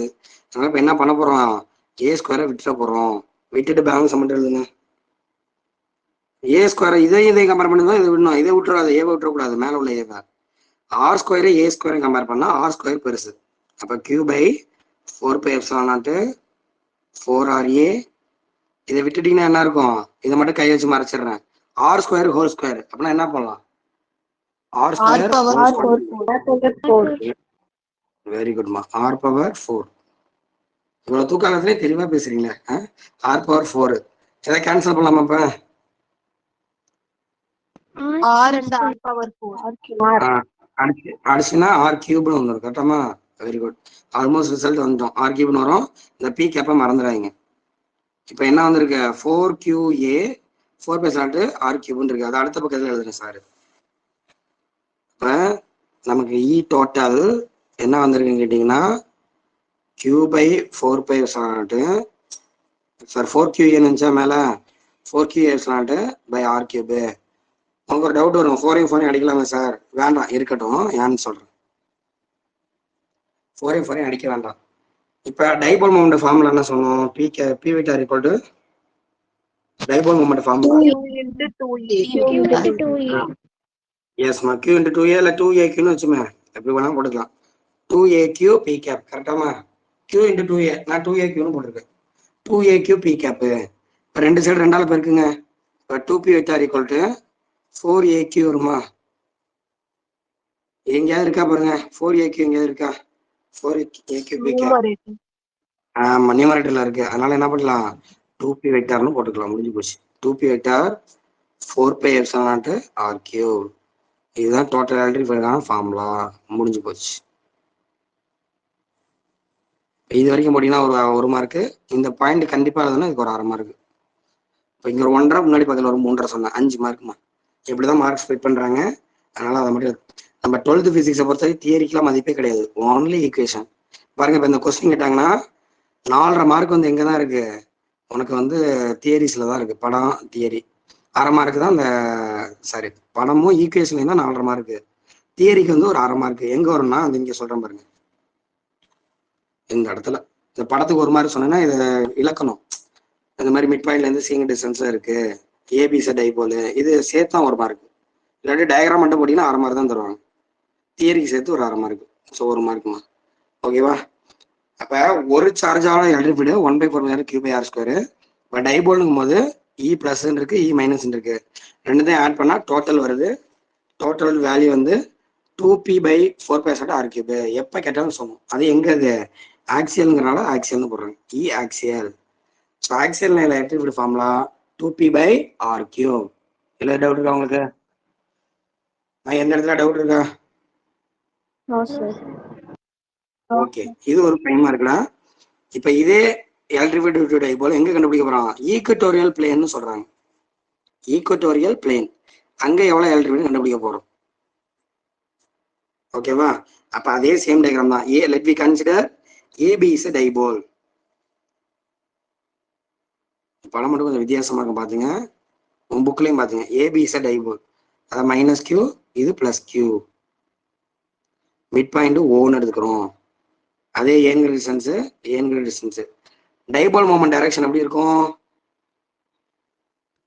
அதனால இப்ப என்ன பண்ண போறோம், a² விட்டுற போறோம். விட்டுட்டு பேலன்ஸ் மட்டும் எழுதுங்க. a² இதை கம்பேர் பண்ணும்போது இதை விடணும். இதை விட்டுறாது, ஏவை விட்டுறக்கூடாது, மேல உள்ள ஏவை. r² a² கம்பேர் பண்ணா r² பெருசு. அப்ப q/4πε0 4RA. இதை விட்டுட்டீங்கன்னா என்ன இருக்கும், இதை மட்டும் கை வச்சு மறைச்சிடுறேன். r² whole square. அப்படின்னா என்ன பண்ணலாம், r² power whole square. Very குட்மா, r/4. இவ்வளவு தூக்காலத்திலே தெளிவா பேசுறீங்களே. r/4 எதை கேன்சல் பண்ணலாமா இப்ப? R and R power 4. அடிச்சுன்னா r³ வந்துடும். கரெக்டாமா? Very good. ஆல்மோஸ்ட் ரிசல்ட் வந்துட்டோம். r³ வரும். இந்த p கேப்ப மறந்துடாதீங்க. இப்ப என்ன வந்திருக்கு, 4QA 4/r³ இருக்கு. அது அடுத்த பக்கத்துல எழுதுறேன் சார். இப்ப நமக்கு இ டோட்டல் என்ன வந்திருக்குன்னு கேட்டீங்கன்னா, q/4πε0 சார் 4QA நினைச்சா மேல 4QA/r³. உங்களுக்கு ஒரு டவுட் வரும், 4 அடிக்கலாமா சார்? வேண்டாம், இருக்கட்டும். ஏன்னு சொல்றேன், 4 அடிக்க வேண்டாம். இப்ப டைபோல் மொமெண்ட் ஃபார்முலா என்ன சொன்னோம், p vector equal to dipole moment formula எஸ்மா q × 2a இல்ல 2aqன்னு வச்சுமே, எப்படி வேணாலும் போட்டுக்கலாம். 2aq p gap. கரெக்டாமா? q × 2a, நான் 2aqன்னு போட்டிருக்கேன். 2aq p gap. இப்போ ரெண்டு சைடு 2ஆல பெருக்குங்க. இப்போ 2p vector equal to 4aq வருமா? எங்கேயாவது இருக்கா பாருங்க, 4aq எங்கேயாவது இருக்கா? 4aq p gap. ஆமா, நியூமரேட்டர்ல இருக்கு. அதனால என்ன பண்ணலாம், 2p வெக்டார்னு போட்டுக்கலாம். முடிஞ்சு போச்சு. 2p vector 4πε0 r³. இதுதான் டோட்டல் எலக்ட்ரிக் ஃபார்முலா. முடிஞ்சு போச்சு. இது வரைக்கும் போட்டீங்கன்னா ஒரு மார்க்கு. இந்த பாயிண்ட் கண்டிப்பா எழுதுனா இதுக்கு ஒரு 1/2 மார்க்கு. இப்போ இங்க ஒரு 1.5 முன்னாடி பக்கத்தில் ஒரு 3.5 சொன்னேன், 5 மார்க்குமா. எப்படிதான் மார்க் ஸ்ப்ளிட் பண்றாங்க. அதனால அதை மட்டும் நம்ம 12th பிசிக்ஸை பொறுத்தவரை தியரிக்கெல்லாம் மதிப்பே கிடையாது, ஓன்லி ஈக்குவேஷன். பாருங்க, இப்போ இந்த கொஸ்டின் கேட்டாங்கன்னா 4.5 மார்க் வந்து எங்கதான் இருக்கு, உனக்கு வந்து தியரிஸ்ல தான் இருக்கு. படம் தியரி 1/2 மார்க்கு தான். இந்த சாரி, படமும் ஈக்குவேஷன்லையும் தான் 4.5 மார்க்கு. தியரிக்கு வந்து ஒரு 1/2 மார்க்கு. எங்க வரும்னா அது இங்க சொல்றேன் பாருங்க, இந்த இடத்துல. இந்த படத்துக்கு 1 மார்க் சொன்னேன்னா இதை இலக்கணும். இந்த மாதிரி மிட் பாயிண்ட்ல இருந்து சீங்க டிஸ்டன்ஸ்ல இருக்கு, ஏபிசி டைபோல், இது சேர்த்தா 1 மார்க். இல்லாட்டி டயக்ராம் மட்டும் போட்டீங்கன்னா 1/2 மார்க் தான் தருவாங்க. தியரிக்கு சேர்த்து ஒரு 1/2 மார்க். ஸோ 1 மார்க்குமா. ஓகேவா? அப்ப ஒரு சார்ஜான எலக்ட்ரிக் 1/4 q/r². இப்போ டைபோல்னுக்கும் போது இ பிளஸ் இருக்கு, இ மைனஸ் இருக்கு. ரெண்டுத்தையும் ஆட் பண்ணா டோட்டல் வருது. டோட்டல் வேல்யூ வந்து 2p/4πε0 r³. எப்ப கேட்டாலும் சொன்னோம், அது எங்க, அது ஆக்சியல்ங்கிறனால ஆக்சியல்னு போடுறாங்க, E axial. So axial electric formula 2p/r³. இல்லை டவுட் இருக்கா உங்களுக்கு? எந்த இடத்துல டவுட் இருக்கா? ஓகே, இது ஒரு ப்ரைமா இருக்கலாம். இப்ப இதே எலக்ட்ரிக் டைபோல் எங்க கண்டுபிடிக்க போறோம், ஈக்குவட்டோரியல் பிளேன்னு சொல்றாங்க. ஈக்குவட்டோரியல் பிளேன், அங்க எவ்வளவு எலக்ட்ரிக் கண்டுபிடிக்க போறோம். ஓகேவா? அப்ப அதே சேம் டயக்ராம் தான். Let we consider AB is a dipole. படம் மட்டும் கொஞ்சம் வித்தியாசமா இருக்கும் பாத்துங்க, உங்க புக்லயும் பாத்துங்க. AB is a dipole. அதை மைனஸ் கியூ, இது பிளஸ் கியூ. மிட் பாயிண்ட் ஓன்னு எடுத்துக்கிறோம். அதே ஏங்கிற டிஸ்டன்ஸ். டைபோல் மொமெண்ட் டைரக்ஷன் எப்படி இருக்கும்?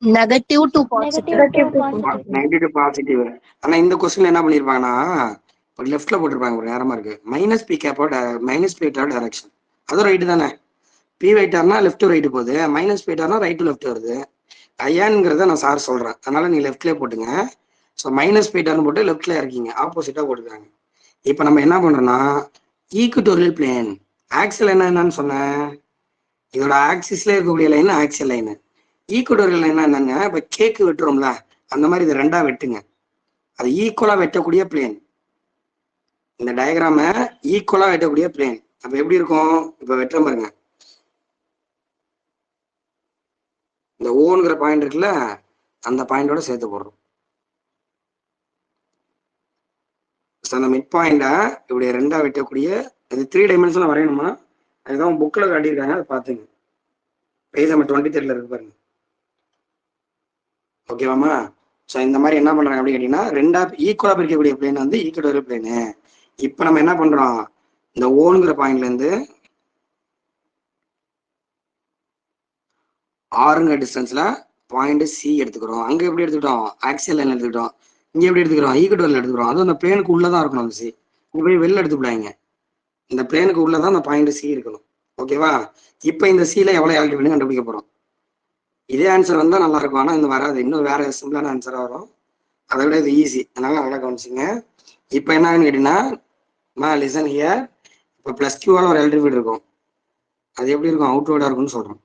Negative to positive. Negative to positive. ஆனா இந்த கொஸ்டின்ல என்ன பண்ணிருப்பாங்கன்னா லெஃப்ட்ல போட்டிருப்பாங்க, ஒரு நேரமா இருக்கு. மைனஸ் பி கேப்போட மைனஸ் பி வெக்டார் டைரக்ஷன். அதுவும் ரைட்டு தானே. பி வெக்டார்னா லெஃப்ட் டு ரைட்டு போகுது, மைனஸ் பி வெக்டார்னா ரைட் டு லெஃப்ட் வருது. ஐயான்ங்கிறத நான் சார் சொல்றேன், அதனால நீ லெஃப்ட்லயே போட்டுங்க. ஸோ மைனஸ் பி வெக்டார்னு போட்டு லெஃப்ட்ல இருக்கீங்க, ஆப்போசிட்டா போட்டுக்கிறாங்க. இப்போ நம்ம என்ன பண்றோம்னா ஈக்குவட்டோரியல் பிளேன். ஆக்சியல் என்னன்னு சொன்னேன், இதோட ஆக்சிஸ்ல இருக்கக்கூடிய line axial line. Equatorial line என்னங்க, இப்போ கேக்கு வெட்டுறோம்ல அந்த மாதிரி இது ரெண்டா வெட்டுங்க. அது ஈக்குவலா வெட்டக்கூடிய பிளேன். இந்த டயக்ராம ஈக்குவலா வெட்டக்கூடிய பிளேன். அப்ப எப்படி இருக்கும்? இப்ப வெட்டுற பாருங்க, இந்த ஓங்கிற பாயிண்ட் இருக்குல்ல, அந்த பாயிண்டோட சேர்த்து போடுறோம். அந்த மிட் பாயிண்ட இப்படி ரெண்டா வெட்டக்கூடிய, இது 3 டைமென்ஷன்ல வரையணுமா? அதுதான் புக்ல காட்டியிருக்காங்க, அதை பார்த்துங்க. பேஜ் நம்பர் 23 இருக்கு பாருங்க. ஓகேவாமா? ஸோ இந்த மாதிரி என்ன பண்றாங்க அப்படின்னு கேட்டீங்கன்னா, ரெண்டா ஈக்குவலா பிரிக்கக்கூடிய பிளேன் வந்து ஈக்குவட்டோரியல் பிளேனு. இப்போ நம்ம என்ன பண்றோம், இந்த ஓங்கிற பாயிண்ட்ல இருந்து ஆறுங்கிற டிஸ்டன்ஸ்ல பாயிண்ட் சி எடுத்துக்கிறோம். அங்க எப்படி எடுத்துக்கிட்டோம்? ஆக்சியல் லைன் எடுத்துக்கிட்டோம். இங்க எப்படி எடுத்துக்கிறோம்? ஈக்குவட்டோரியல் எடுத்துக்கிறோம். அதுவும் அந்த பிளேனுக்கு உள்ளதான் இருக்கணும் அந்த சி. இங்க போய் வெளில எடுத்துக்கிட்டாங்க. இந்த பிளேனுக்கு உள்ளதான் அந்த பாயிண்ட் சி இருக்கணும். ஓகேவா? இப்போ இந்த சில எவ்வளவு ஆல்டிடியூட்னு கண்டுபிடிக்க போறோம். இதே ஆன்சர் வந்தா நல்லா இருக்கும், ஆனா இந்த வராது. இன்னும் வேற சிம்பிளான ஆன்சரா வரும். அதை விட இது ஈஸி, அதனால நல்லா கவனிச்சுங்க. இப்போ என்ன ஆகுன்னு கேட்டீங்கன்னா, லிசன் ஹியர். இப்போ பிளஸ் கியூவால ஒரு ஆல்டிடியூட் இருக்கும், அது எப்படி இருக்கும்? அவுட்வேர்டா இருக்கும்னு சொல்றோம்.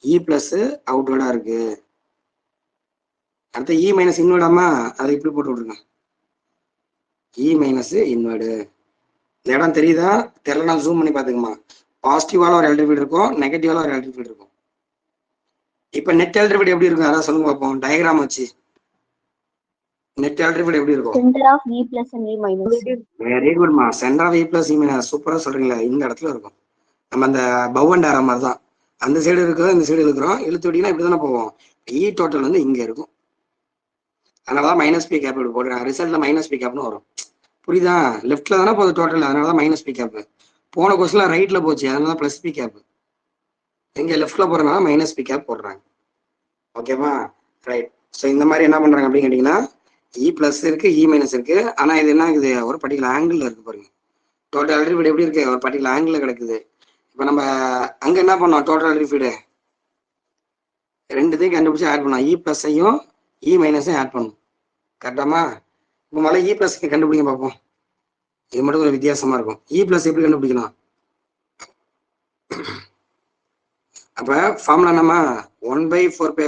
இ பிளஸ் அவுட்வேர்டா இருக்கு. அடுத்து இ மைனஸ் இன்வேர்டாமா, அதை இப்படி போட்டு விட்டுருங்க. E minus inward. இந்த இடம் தெரியுதா? தெரியல, நான் ஜூம் பண்ணி பாத்துக்கமா. பாசிட்டிவால ஒரு ஆல்டிடியூட் இருக்கும், நெகட்டிவால ஒரு ஆல்டிடியூட் இருக்கும். இப்ப நெட் ஆல்டிடியூட் எப்படி இருக்கும் அதான் சொல்லுங்க பார்ப்போம், டயக்ராம் வச்சு. நெட் ஆல்டிடியூட் எப்படி இருக்கும்? Centre of E plus and E minus. Very குட்மா. Centre of E plus E minus சூப்பரா சொல்றீங்களா. இந்த இடத்துல இருக்கும். நம்ம அந்த பவன் டேரா மாதிரி தான், அந்த சைடு இருக்கிறோம், இந்த சைடு இருக்கிறோம். இழுத்து விட்டீங்கன்னா இப்படி தானே போவோம். இ டோட்டல் வந்து இங்க இருக்கும். அதனாலதான் மைனஸ் பி கேப் போடுறேன். ரிசல்ட்ல மைனஸ் பி கேப்னு வரும். புரியுதா? லெஃப்ட்ல தானே போகுது டோட்டல், அதனாலதான் மைனஸ் பி கேப். போன கொஸ்டின்ல ரைட்ல போச்சு, அதனால பிளஸ் பி கேப். எங்க லெஃப்ட்ல போறதுனால மைனஸ் பி கேப் போடுறாங்க. ஓகேவா? ரைட். ஸோ இந்த மாதிரி என்ன பண்றாங்க அப்படின்னு கேட்டீங்கன்னா, இ பிளஸ் இருக்கு, இ மைனஸ் இருக்கு. ஆனா இது என்ன ஆகுது, ஒரு பர்டிகுலர் ஆங்கிள் இருக்கு பாருங்க. டோட்டல் ஆல்டிடியூட் எப்படி இருக்கு, ஒரு பர்டிகுலர் ஆங்கிள் கிடக்குது. இப்போ நம்ம அங்க என்ன பண்ணோம், டோட்டல் ஆல்டிடியூட் ரெண்டுத்தையும் கண்டுபிடிச்சு ஆட் பண்ணோம். இ பிளஸையும் இ மைனஸையும் ஆட் பண்ணும். கரெக்டாமா? இப்போ முதல்ல இ பிளஸ் கண்டுபிடிங்க பார்ப்போம். இது மட்டும் ஒரு வித்தியாசமா இருக்கும். இ பிளஸ் எப்படி கண்டுபிடிக்கலாம்? அப்ப ஃபார்முலா நம்ம 1/4π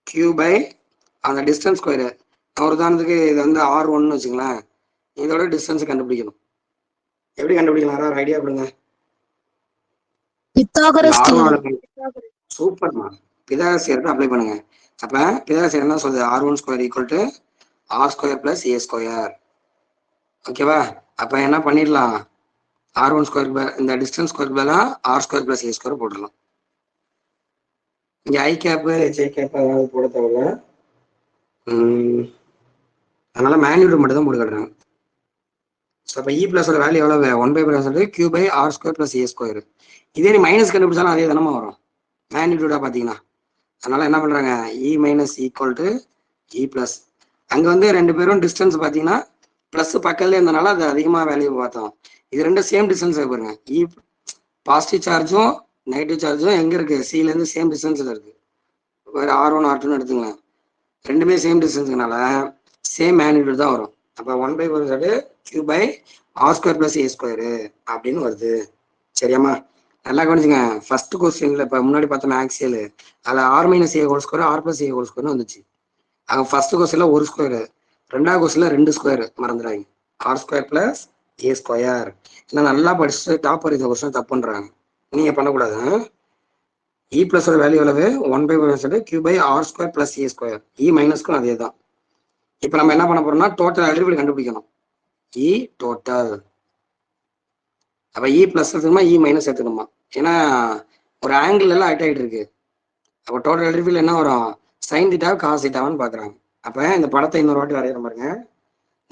Q பை அந்த டிஸ்டன்ஸ் ஸ்கொயர். ஒரு உதாரணத்துக்கு இது வந்து R1 வச்சுங்களேன், இதோட டிஸ்டன்ஸ் கண்டுபிடிக்கணும். எப்படி கண்டுபிடிக்கலாம்? ஒரு ஐடியா கொடுங்க. Pythagoras theorem. சூப்பர்மா. பிதாகரஸ் தியரத்தை அப்ளை பண்ணுங்க. அப்ப பிதாகரஸ் தியரம் என்ன சொல்லுது? R1 square equal to R square plus A square. ஓகேவா? அப்ப என்ன பண்ணிடலாம், R1 ஸ்கொயர் இந்த டிஸ்டன்ஸ் ஸ்கொயர் பதிலா R square plus A square போட்டுடலாம். இங்க ஐ கேப்பு ஜே கேப் அதாவது போட தேவையில்ல, அதனால மேக்னிடியூட் மட்டும் தான் போட்டு காட்டுறாங்க. ஸோ அப்போ இ பிளஸோட வேல்யூ எவ்வளவு? 1/4 Q by R square plus A square. இதே நீ மைனஸ் கண்டுபிடிச்சாலும் அதே தானமா வரும் மேக்னிடியூடா பார்த்தீங்கன்னா. அதனால என்ன பண்றாங்க, E minus equal to E plus. அங்க வந்து ரெண்டு பேரும் டிஸ்டன்ஸ் பார்த்தீங்கன்னா பிளஸ் பக்கத்துல இருந்தனால அது அதிகமாக வேல்யூ பார்த்தோம். இது ரெண்டும் சேம் டிஸ்டன்ஸ் பாருங்க. இ பாசிட்டிவ் சார்ஜும் நெகட்டிவ் சார்ஜும் எங்க இருக்கு? சில இருந்து சேம் டிஸ்டன்ஸ்ல இருக்கு. வேற R1 R2 எடுத்துங்க, ரெண்டுமே சேம் டிஸ்டன்ஸ்னால சேம் மேக்னிடியூட் தான் வரும். அப்போ 1/4 Q by R square plus A square அப்படின்னு வருது. சரியாம்மா? நல்லா கவனிச்சுங்க. ஃபர்ஸ்ட் கொஸ்டின்ல இப்போ முன்னாடி பார்த்தோம் ஆக்சியல், அதில் R minus A whole square R plus A whole ஸ்கொயர்னு வந்துச்சு. அங்கே ஃபர்ஸ்ட் கொஸ்டின்ல ஒரு ஸ்கொயர், ரெண்டாவது கொஸ்டின்ல 2 ஸ்கொயர் மறந்துடாங்க. R square plus A square. இல்லை நல்லா படிச்சுட்டு டாப்பர் இந்த கொஸ்டின் தப்பு பண்றாங்க, நீங்க பண்ணக்கூடாது. இ பிளஸ் வேல்யூ எவ்வளவு? 1/4 Q by R square plus A square. E மைனஸ்க்கும் அதே தான். இப்போ நம்ம என்ன பண்ண போறோம்னா டோட்டல் ஆல்டிடியூட் கண்டுபிடிக்கணும். இ டோட்டல். அப்ப இ பிளஸ் எடுத்துக்கணுமா இ மைனஸ் எடுத்துக்கணுமா? ஏன்னா ஒரு ஆங்கிள் எல்லாம் அட் ஆகிட்டு இருக்கு. அப்போ டோட்டல் ஆல்டிடியூட் என்ன வரும்? சைன் தீட்டா காஸ் தீட்டாவான்னு பாக்குறாங்க. அப்ப இந்த படத்தை இன்னொரு வாட்டி வரைகிற பாருங்க.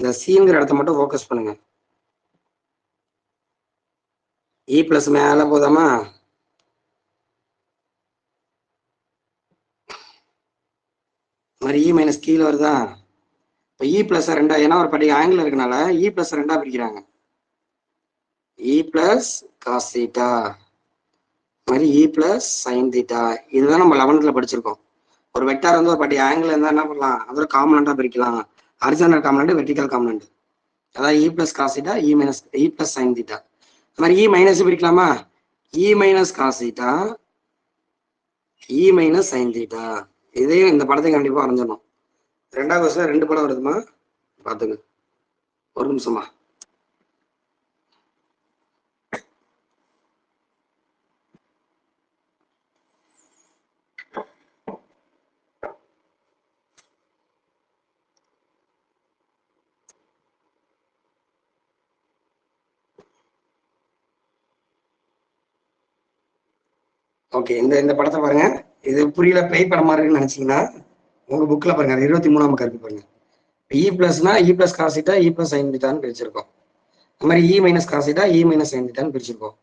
இந்த சிங்கிற இடத்த மட்டும் ஃபோக்கஸ் பண்ணுங்க. இ பிளஸ் மேல போதாமா, மாதிரி இ மைனஸ் கீழே வருதா. இப்போ இ பிளஸ் ரெண்டா, ஏன்னா ஒரு படி ஆங்கிள் இருக்கனால இ பிளஸ் ரெண்டா பிரிக்கிறாங்க. இ பிளஸ் காஸ் தீட்டா மாதிரி இ பிளஸ் சைன் தீட்டா. இதுதான் நம்ம 11th படிச்சிருக்கோம். ஒரு வெக்டார் வந்து ஒரு படி ஆங்கிள் இருந்தா என்ன பண்ணலாம், அதோட காம்பனண்டா பிரிக்கலாம். Horizontal component, vertical component. அதாவது இ plus cos theta, E minus இ பிளஸ் சைன் தீட்டா. அது மாதிரி E minus பிரிக்கலாமா, E minus cos theta, E minus sine theta. இதையும் இந்த படத்தை கண்டிப்பா வரைஞ்சிடணும். 2வது வருஷம் 2 படம் வருதுமா, பாத்துங்க. ஒரு நிமிஷமா. ஓகே, இந்த படத்தை பாருங்க. இது புரியல, பேய் படம் மாதிரி இருக்குன்னு நினைச்சீங்கன்னா உங்க புக்ல பாருங்க, 23ஆம் பக்கம் இருக்கு பாருங்க. இ பிளஸ்னா இ பிளஸ் காஸ் தீட்டா, இ பிளஸ் சைன் தீட்டான்னு பிரிச்சிருக்கோம். அது மாதிரி E minus cos theta, E minus sign தீட்டான்னு பிரிச்சிருக்கோம்.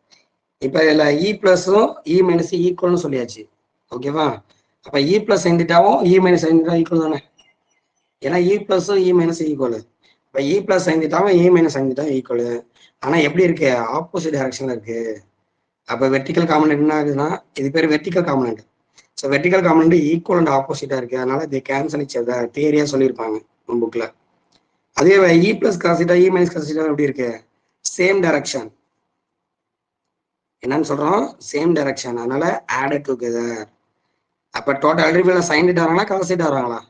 இப்ப இதுல இ பிளஸும் இ மைனஸ் ஈக்குவல்னு சொல்லியாச்சு. ஓகேவா. அப்ப இ plus sign தீட்டாவும் E minus sine theta equal தானே, ஏன்னா இ பிளஸும் இ மைனஸ் ஈக்குவல். இப்ப இ plus sign தீட்டாவும் E minus sine theta equal. ஆனா எப்படி இருக்கு, ஆப்போசிட் டைரக்ஷன்ல இருக்கு. அப்ப வெர்டிகல் காம்பனண்ட் என்ன ஆகுதுன்னா, இது பேர் vertical component. So vertical component equal and ஆப்போசிட்டா இருக்கு, அதனால இது கேன்சல் இச் அதர் தியரியா சொல்லியிருப்பாங்க புக்ல. அதே இ plus cos theta E minus cos theta எப்படி இருக்கு, சேம் டைரக்ஷன். என்னன்னு சொல்றோம், சேம் டைரக்ஷன், அதனால ஆடட் டுகெதர். அப்ப டோட்டல் அல்ரிபிள்ல சைன் தீட்டா வராங்களா காஸ் தீட்டா வராங்களா,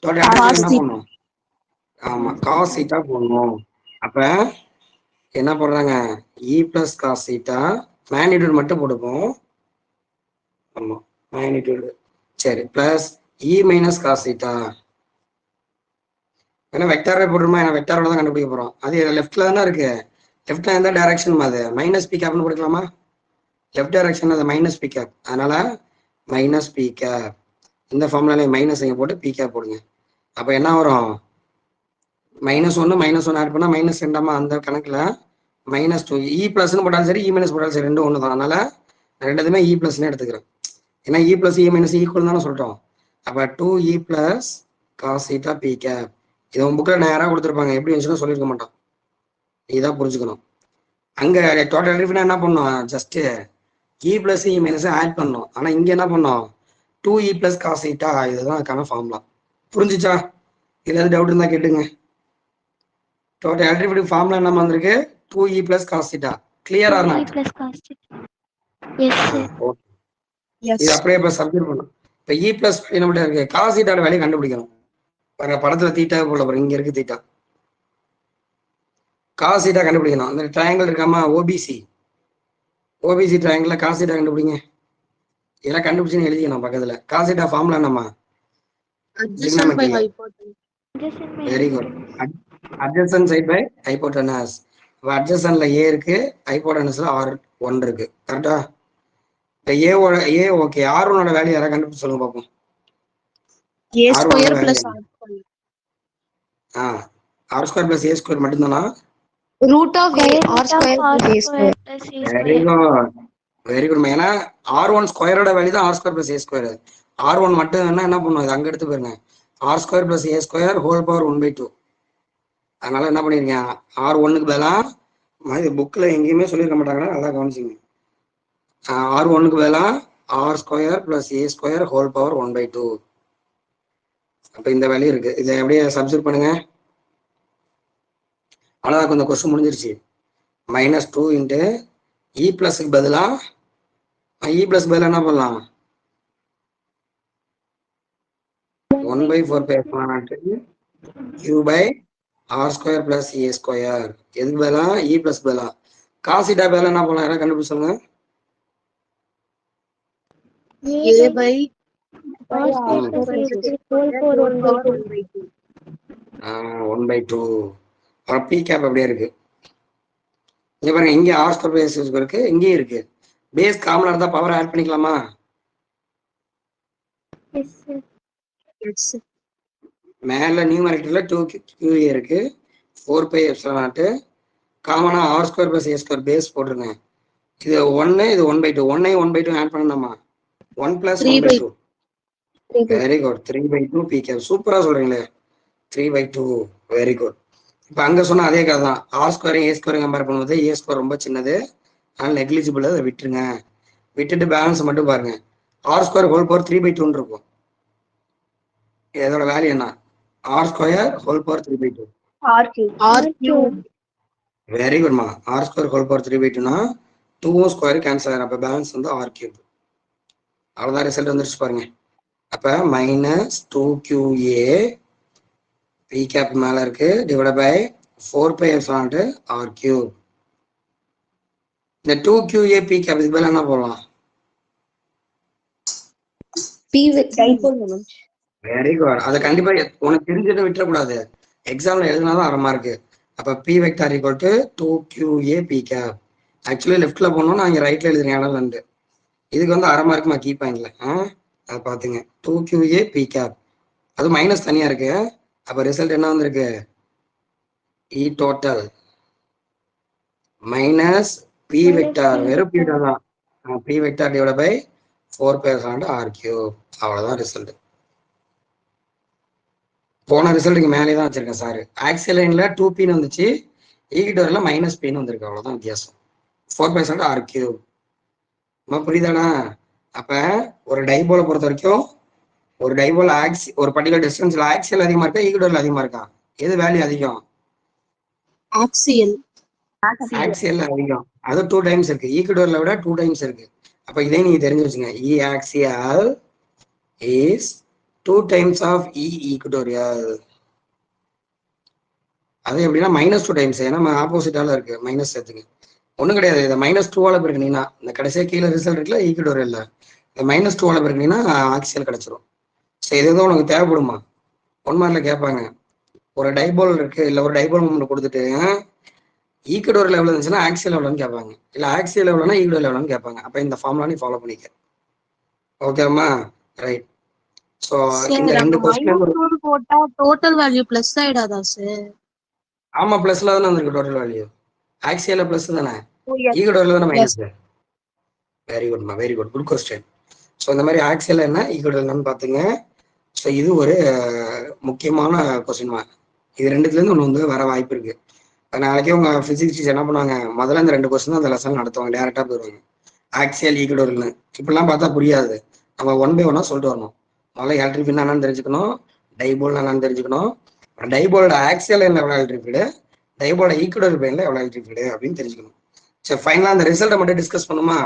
டோட்டல் அல்ரிபிள் என்ன பண்ணும், ஆமா காஸ் தீட்டா போடணும். அப்ப என்ன போடுறாங்க, இ பிளஸ் காஸ் தீட்டா மேக்னிடியூட் மட்டும் போட்டுப்போம். ஆமா மேக்னிடியூட், சரி, plus E minus cos theta. ஏன்னா வெக்டாரே போட்டுருமா, ஏன்னா வெக்டாரோட தான் கண்டுபிடிக்க போறோம். அது லெஃப்ட்ல தானே இருக்கு, லெஃப்ட்ல எந்த டைரக்ஷன் அது மைனஸ் பி கேப்னு போட்டுக்கலாமா, லெஃப்ட் டைரக்ஷன் அது மைனஸ் பி கேப், அதனால மைனஸ் பி கேப். இந்த ஃபார்முலால மைனஸ் இங்கே போட்டு பி கேப் போடுங்க. அப்போ என்ன வரும், -1 ஆட் பண்ணா -2 அந்த கணக்குல -2. இ பிளஸ்னு போட்டாலும் சரி, இ மைனஸ் போட்டாலும் சரி, ரெண்டும் ஒன்று தான். அதனால ரெண்டுமே இ பிளஸ்னு எடுத்துக்கிறேன். ஏன்னா E plus E minus equal தானே சொல்லிட்டோம். அப்போ 2e plus cos theta P cap. இது உன் புக்கில் நேராக கொடுத்துருப்பாங்க, எப்படி இருந்துச்சுன்னு சொல்லியிருக்க மாட்டோம். இதான் புரிஞ்சுக்கணும். அங்கே டோட்டல் அல்ரிபிள்னா என்ன பண்ணோம், ஜஸ்ட் இ பிளஸ் இ மைனஸ் ஆட் பண்ணோம். ஆனால் இங்கே என்ன பண்ணோம், 2e பிளஸ் காஸ் தீட்டா. இதுதான் அதுக்கான ஃபார்முலா. புரிஞ்சுச்சா, இதுல டவுட் இருந்தா கேட்டுங்க. டோட்டல் அல்ரிபிள் ஃபார்முலா என்ன வந்திருக்கு, 2e plus cos theta. Clear or not, இது அப்படியே இப்போ சப்ஸ்டிட் பண்ணணும். இப்போ இ பிளஸ் என்ன மட்டும் இருக்கு, காஸ் தீட்டாவோட வேலையை கண்டுபிடிக்கணும். பாருங்க படத்துல தீட்டா போல பாருங்க, இங்க இருக்கு தீட்டா, காஸ் தீட்டா கண்டுபிடிக்கணும். அந்த ட்ரையாங்கிள் இருக்காமா, OPC, OPC triangle cos theta கண்டுபிடிங்க. இதெல்லாம் கண்டுபிடிச்சுன்னு எழுதிக்கணும் பக்கத்துல. காஸ் தீட்டா ஃபார்முலா என்னமா, very good, adjacent side by hypotenuse. அட்ஜசன்ட்ல ஏ இருக்கு, ஹைபோடெனஸ்ல R1 இருக்கு, கரெக்டா. இப்போ ஏவோட ஏ ஓகே, R1ஓட வேல்யூ யாராவது கண்டுபிடிச்சு சொல்லுங்க பார்ப்போம். A² plus R² plus A² மட்டும்தானா, root of R² plus A². Very good, very good. ஏன்னா R1 ஸ்கொயரோட வேல்யூ தான் R² plus A². R1 மட்டும் என்ன பண்ணும், இது அங்க எடுத்து போயிருங்க, R² plus A² whole power 1/2. அதனால என்ன பண்ணிருக்கேன், R1க்கு பதிலா, புக்ல எங்கேயுமே சொல்லியிருக்க மாட்டாங்கன்னா நல்லா கவனிச்சுங்க, R1க்கு பதிலா R² plus A² whole power 1/2. அப்ப இந்த வேல்யூ இருக்கு, இதை அப்படியே சப்ஸ்டிட் பண்ணுங்க. அவ்வளோதான், கொஞ்சம் கொஸ்டின் முடிஞ்சிருச்சு. -2 இன்ட்டு இ பிளஸ்க்கு பதிலா, இ பிளஸ் பதிலா என்ன பண்ணலாம், 1/4 q by R² plus A². எதுக்கு பதிலா, இ பிளஸ் பதிலா. காஸ் தீட்டா பதிலா என்ன பண்ணலாம், யாராவது கண்டுபிடிச்சு சொல்லுங்க. A by 1/2. அப்புறம் பி கேப் அப்படியே இருக்கு. இங்க பாருங்க, இங்க R² இருக்கு, இங்கேயும் இருக்கு. பேஸ் காமனா இருந்தா பவர் ஆட் பண்ணிக்கலாமா, மேல நியூமரேட்டர்ல 2QA இருக்கு, 4πε0 காமனா R square plus A square base போட்டுருங்க. இது 1 இது 1/2 1 1/2 ஆட் பண்ணணுமா 1 + 1/2. வெரி குட் 3/2 pk சூப்பரா சொல்றீங்களே 3/2 வெரி குட். இப்போ அங்க சொன்ன அதே கதை தான். ஆர் ஸ்கொயர் ஏ ஸ்கொயர் கம்பேர் பண்ணும்போது ஏ ஸ்கொயர் ரொம்ப சின்னது, அதனால நெக்லிஜிபிள், அதை விட்டுருங்க. விட்டுட்டு பேலன்ஸ் மட்டும் பாருங்க. ஆர் ஸ்கொயர் ஹோல் பவர் 3/2 இருக்கும். இதோட வேல்யூ என்ன? R square whole power 3/2. Very குட்மா. ஆர் ஸ்கொயர் ஹோல் பவர் 3/2னா 2 ஸ்கொயர் கேன்சல் ஆகிடும். அப்போ பேலன்ஸ் வந்து r3. அவ்வளோதான் ரிசல்ட் வந்துருச்சு பாருங்க. அப்போ -2QA பி கேப் மேலே இருக்கு டிவைட் பை 4πε0 r3. இந்த 2QA பி கேப் இதுக்கு மேலே என்ன போடலாம்? Very good. அதை கண்டிப்பா உனக்கு தெரிஞ்சதை விட்டுறக்கூடாது. எக்ஸாம்ல எழுதினாதான் 1/2 மார்க்கு. அப்ப P vector equal to 2QA P cap. Actually லெஃப்ட்ல போனோம், நான் இங்க ரைட்ல எழுதுறேன் இடம் 2. இதுக்கு வந்து 1/2 மார்க் நான் கீ பாயிண்ட்ல அதை பாத்துங்க. 2QA P கேப் அது மைனஸ் தனியா இருக்கு. அப்ப ரிசல்ட் என்ன வந்திருக்கு? E total minus P vector, வெறும் P வெக்டார் தான். P vector divide by 4πε0 r3. அவ்வளவுதான் ரிசல்ட். போன ரிசல்ட்டுக்கு மேலே தான் வச்சிருக்கேன் சார். ஆக்சியல் லைன்ல 2Pன்னு வந்துச்சு, ஈக்குவேட்டர்ல -Pன்னு வந்திருக்கு. அவ்வளவுதான் வித்தியாசம். 4πε0 r3. புரியுதானா? அப்ப ஒரு டைபோலை பொறுத்த வரைக்கும் ஒரு டைபோல் ஒரு பர்டிகுலர் டிஸ்டன்ஸ்ல ஆக்சியல் அதிகமா இருக்கா ஈக்குவேட்டர்ல அதிகமா இருக்கா? எது வேல்யூ அதிகம்? ஆக்சியல் அதிகம். அது 2 டைம்ஸ் இருக்கு. ஈக்குவேட்டர்ல விட 2 டைம்ஸ் இருக்கு. அப்ப இதே நீங்க தெரிஞ்சு வச்சுங்க. இ axial is 2 times of E equatorial. அது எப்படின்னா -2 times. ஏன்னா ஆப்போசிட்டால இருக்கு, மைனஸ் சேர்த்துங்க. ஒன்றும் கிடையாது. இதை -2ஆல பெருக்கினீங்கன்னா இந்த கடைசியாக கீழே ரிசல்ட் இருக்குல்ல ஈக்குவேட்டோரியல்ல, இந்த -2ஆல பெருக்கினீங்கன்னா ஆக்சியல் கிடைச்சிரும். சரி, இது எதுவும் உனக்கு தேவைப்படுமா? 1 மார்க்ல கேட்பாங்க. ஒரு டைபோல் இருக்கு, இல்லை ஒரு டைபோல் மூமெண்ட் கொடுத்துட்டு ஈக்குவேட்டோரியல் எவ்வளோ இருந்துச்சுன்னா ஆக்சியல் எவ்வளோன்னு கேட்பாங்க, இல்லை ஆக்சியல் எவ்வளோனா ஈக்குவேட்டோரியல் எவ்வளோன்னு கேட்பாங்க. அப்போ இந்த ஃபார்முலா நீ ஃபாலோ பண்ணிக்க. ஓகேம்மா? ரைட். சோ இந்த 2 क्वेश्चन போட்டா டோட்டல் வேல்யூ பிளஸ் ஆயிடாதா சார்? ஆமா, பிளஸ்ல தானே வந்திருக்கு டோட்டல் வேல்யூ. ஆக்சியல்ல பிளஸ் தானே, ஈக்குவேட்டர்ல தானே மைனஸ். வெரி குட்மா, very good, good question. So இந்த மாதிரி ஆக்சியல் என்ன ஈக்குவேட்டர் என்னன்னு பாத்துங்க. ஸோ இது ஒரு முக்கியமான கொஸ்டின்மா. இது ரெண்டுத்துலேருந்து ஒன்று வந்து வர வாய்ப்பு இருக்கு. நாளைக்கே உங்க பிசிக்ஸ் டீச்சர் என்ன பண்ணுவாங்க, முதல்ல இந்த 2 கொஸ்டின் அந்த லெசன் நடத்துவாங்க, டேரக்டா போயிடுவாங்க. ஆக்சியல் ஈக்குவேட்டர்னு இப்படிலாம் பார்த்தா புரியாது. நம்ம 1 by 1 சொல்லிட்டு வரணும். முதல்ல எலக்ட்ரிக் ஃபீல்ட் என்னன்னு தெரிஞ்சுக்கணும், டைபோல் என்னன்னு தெரிஞ்சுக்கணும், டைபோலோட ஆக்சியல் லைன்ல எவ்வளோ எலக்ட்ரிக் ஃபீல்டு, டைபோலோட ஈக்குவேட்டர் பிளேன்ல எவ்வளோ எலக்ட்ரிக் ஃபீல்டு அப்படின்னு தெரிஞ்சுக்கணும். சரி, ஃபைனலா அந்த ரிசல்ட்டை மட்டும் டிஸ்கஸ் பண்ணுமா?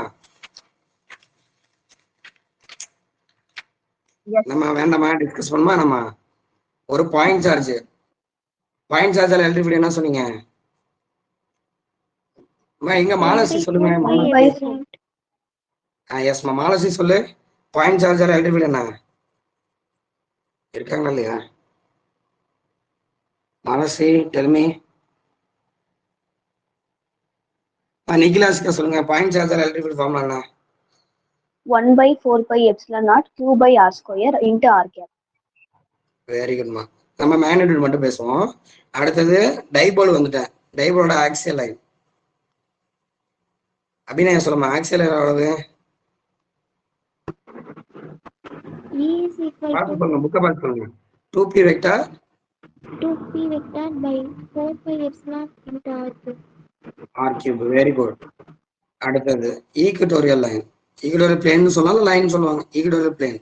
நம்ம வேண்டாமா டிஸ்கஸ் பண்ணுமா? நம்ம ஒரு பாயிண்ட் சார்ஜ் ஆல எலக்ட்ரிக் ஃபீல்டு என்ன சொன்னீங்க? எங்க மாலசி சொல்லுங்க. எஸ்மா, மாலசி சொல்லு. பாயிண்ட் சார்ஜ் ஆல எலக்ட்ரிக் ஃபீல்டு என்ன இருக்காங்களா இல்லையா? மாலசி டெல்மி. நிகிலாஸ்கா சொல்லுங்க. பாயிண்ட் சார்ஜ் ஆல எலக்ட்ரிக் ஃபீல்டு ஃபார்முலா என்ன? 1/4πε0 Q/r² into r cap. Very குட்மா. நம்ம மேக்னிட்யூட் மட்டும் பேசுவோம். அடுத்தது டைபோல் வந்துட்டேன். டைபோலோட ஆக்சியல் லைன் அப்படின்னு சொல்லுமா? ஆக்சியல் லைன் எவ்வளவு? பார்த்து சொல்லுங்க, புக்கை பார்த்து சொல்லுங்க. 2p vector by 4πε into r3. Very good. அடுத்தது ஈக்குவேட்டோரியல் லைன். ஈக்குவேட்டோரியல் பிளேன் சொல்லலாம், லைன் சொல்லுவாங்க. ஈக்குவேட்டோரியல் பிளேன்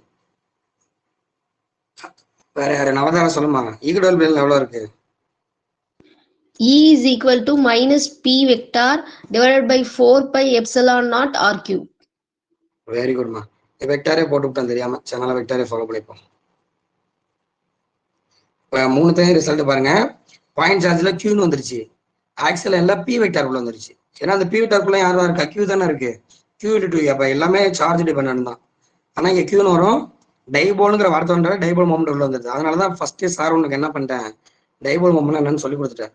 வேற யாரு? நவதாரம் சொல்லுமா. ஈக்குவேட்டோரியல் பிளேன்ல எவ்வளவு இருக்கு? E is equal to -P vector divided by 4πε0 r3. Very குட்மா. வெக்டாரே போட்டு விட்டோம் தெரியாம, சேனலை வெக்டாரே ஃபாலோ பண்ணிப்போம். இப்போ 3த்தையும் ரிசல்ட் பாருங்க. பாயிண்ட் சார்ஜ்ல Qன்னு வந்துருச்சு, ஆக்சியல் லைன்ல P வெக்டார் உள்ள வந்துருச்சு. ஏன்னா அந்த P வெக்டாருக்குள்ள யார் தான் இருக்கா? Q தானே இருக்கு. Q × 2. அப்ப எல்லாமே சார்ஜ் டிபெண்டன்ட் தான். ஆனா இங்க Qன்னு வரும். டைபோலுங்கிற வார்த்தை வந்தாலும் டைபோல் மொமெண்ட் உள்ள வந்துருது. அதனாலதான் ஃபர்ஸ்ட் சார் உனக்கு என்ன பண்ணிட்டேன், டைபோல் மொமெண்ட் என்னன்னு சொல்லி கொடுத்துட்டேன்.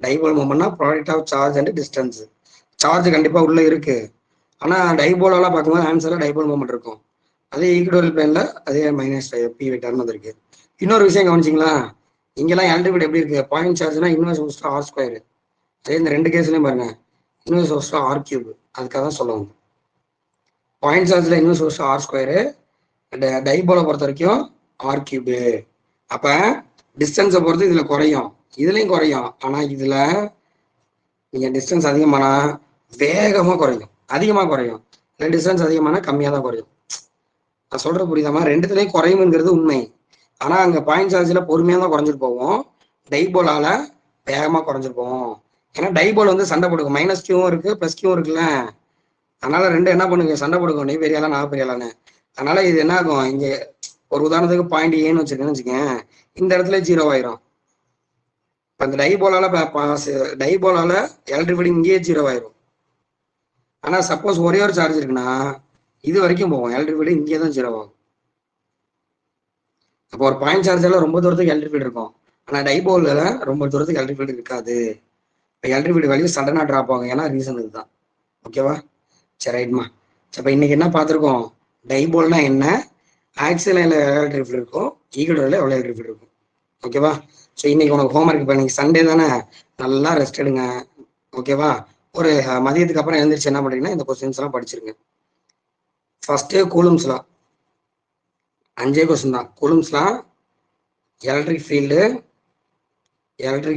டைபோல் மொமெண்ட்னா product of charge and distance. Charge கண்டிப்பா உள்ள இருக்கு, ஆனா டைபோலெல்லாம் பார்க்கும்போது ஆன்சர்ல டைபோல் மொமெண்ட் இருக்கும். அதே ஈக்குவல் பிளேன்ல அதே மைனஸ் பி வெக்டார்னு வந்திருக்கு. இன்னொரு விஷயம் கவனிச்சிங்களா, இங்கெல்லாம் எலக்ட்ரிக் எப்படி இருக்கு, பாயிண்ட் சார்ஜ்னா இன்வெர்ஸ் ஹோஸ்ட் ஆர் ஸ்கொயர். அதே இந்த ரெண்டு கேஸ்லையும் பாருங்க இன்வெர்ஸ் ஹோஸ்ட் ஆர் கியூப். அதுக்காக தான் சொல்லுவாங்க பாயிண்ட் சார்ஜ்ல இன்வெர்ஸ் ஹோஸ்ட் ஆர் ஸ்கொயரு, டைபோலை பொறுத்த வரைக்கும் ஆர் கியூபு. அப்ப டிஸ்டன்ஸை பொறுத்து இதுல குறையும், இதுலயும் குறையும். ஆனா இதுல நீங்க டிஸ்டன்ஸ் அதிகமானா வேகமா குறையும், அதிகமா குறையும். இல்லை டிஸ்டன்ஸ் அதிகமானா கம்மியா தான் குறையும். நான் சொல்ற புரியுதாமா, ரெண்டுத்துலயும் குறையுங்கிறது உண்மை. ஆனா அங்க பாயிண்ட் சார்ஜ்ல பொறுமையா தான் குறைஞ்சிட்டு போவோம், டைபோலால வேகமா குறைஞ்சிட்டு போவோம். ஏன்னா டைபோல் வந்து சண்டை போடுக்கும், மைனஸ் கியூவும் இருக்கு பிளஸ் கியூவும் இருக்குல்ல. அதனால ரெண்டு என்ன பண்ணுங்க, சண்டை போடுக்கும், நீ பெரியாலா நான் பெரியாலான்னு. அதனால இது என்ன ஆகும், இங்க ஒரு உதாரணத்துக்கு பாயிண்ட் ஏன்னு வச்சிருக்கேன்னு வச்சுக்கேன், இந்த இடத்துல 0 ஆயிரும். இப்ப இந்த டைபோலால எலக்ட்ரிக் ஃபீல்டு இங்கேயே 0 ஆயிரும். ஆனா சப்போஸ் ஒரே ஒரு சார்ஜ் இருக்குன்னா இது வரைக்கும் போவோம், எலக்ட்ரிக் ஃபீல்டு இங்கே தான் 0 ஆகும். அப்போ ஒரு பாயிண்ட் சார்ஜ்ல ரொம்ப தூரத்துக்கு எலக்ட்ரிக் ஃபீல்டு இருக்கும், ஆனா டைபோல்ல ரொம்ப தூரத்துக்கு எலக்ட்ரிக் ஃபீல்டு இருக்காது. இப்போ எலக்ட்ரிக் ஃபீல்டு வேல்யூ சடனா டிராப் ஆகும், ஏன்னா ரீசன் இதுதான். ஓகேவா, சரி ரைட்மா. அப்ப இன்னைக்கு என்ன பார்த்துருக்கோம், டைபோல்னா என்ன, ஆக்சியல் எலக்ட்ரிக் ஃபீல்டு இருக்கும், ஈக்குவல் எவ்வளோ எலக்ட்ரிக் ஃபீல்டு இருக்கும். ஓகேவா. ஸோ இன்னைக்கு உனக்கு ஹோம்ஒர்க், இப்போ இன்னைக்கு சண்டே தானே, நல்லா ரெஸ்ட் எடுங்க. ஓகேவா, ஒரு மதியத்துக்கு அப்புறம் எழுந்திரிச்சு என்ன பண்ணுறீங்கன்னா இந்த கொஸ்டின்ஸ் எல்லாம் படிச்சிருங்க. ஃபர்ஸ்ட் கூலும்ஸ்லாம் 5 கொஸ்டின் தான். கூலும்ஸ்லாம் எலக்ட்ரிக்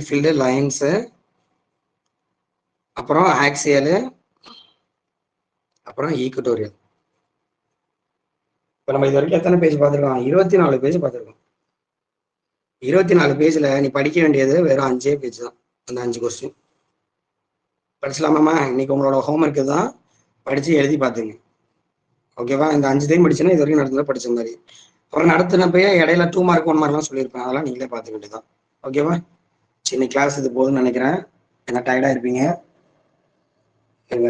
ஃபீல்டு லைன்ஸு, அப்புறம் ஆக்சியலு, அப்புறம் ஈக்குட்டோரியல். இப்போ நம்ம இது வரைக்கும் எத்தனை பேஜ் பார்த்துருக்கோம், 24 பேஜ் பார்த்துருக்கோம். 24 பேஜ்ல நீ படிக்க வேண்டியது வெறும் 5 பேஜ் தான். அந்த 5 கொஸ்டின் படிச்சலாமாம்மா. இன்னைக்கு உங்களோட ஹோம்ஒர்க் தான், படிச்சு எழுதி பார்த்துங்க. ஓகேவா, இந்த 5 டைம் படிச்சுன்னா இது வரைக்கும் நடந்ததை படிச்ச மாதிரி. அப்புறம் நடத்தினப்பயே இடையில 2 மார்க் 1 மார்க்லாம் சொல்லியிருப்பேன், அதெல்லாம் நீங்களே பார்த்துக்க வேண்டியதான். ஓகேவா, சின்ன கிளாஸ் இது போதுன்னு நினைக்கிறேன், ஏன்னா டயர்டா இருப்பீங்க.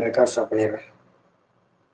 ரெக்கார்ட் ஸ்டாப் பண்ணிடுறேன்.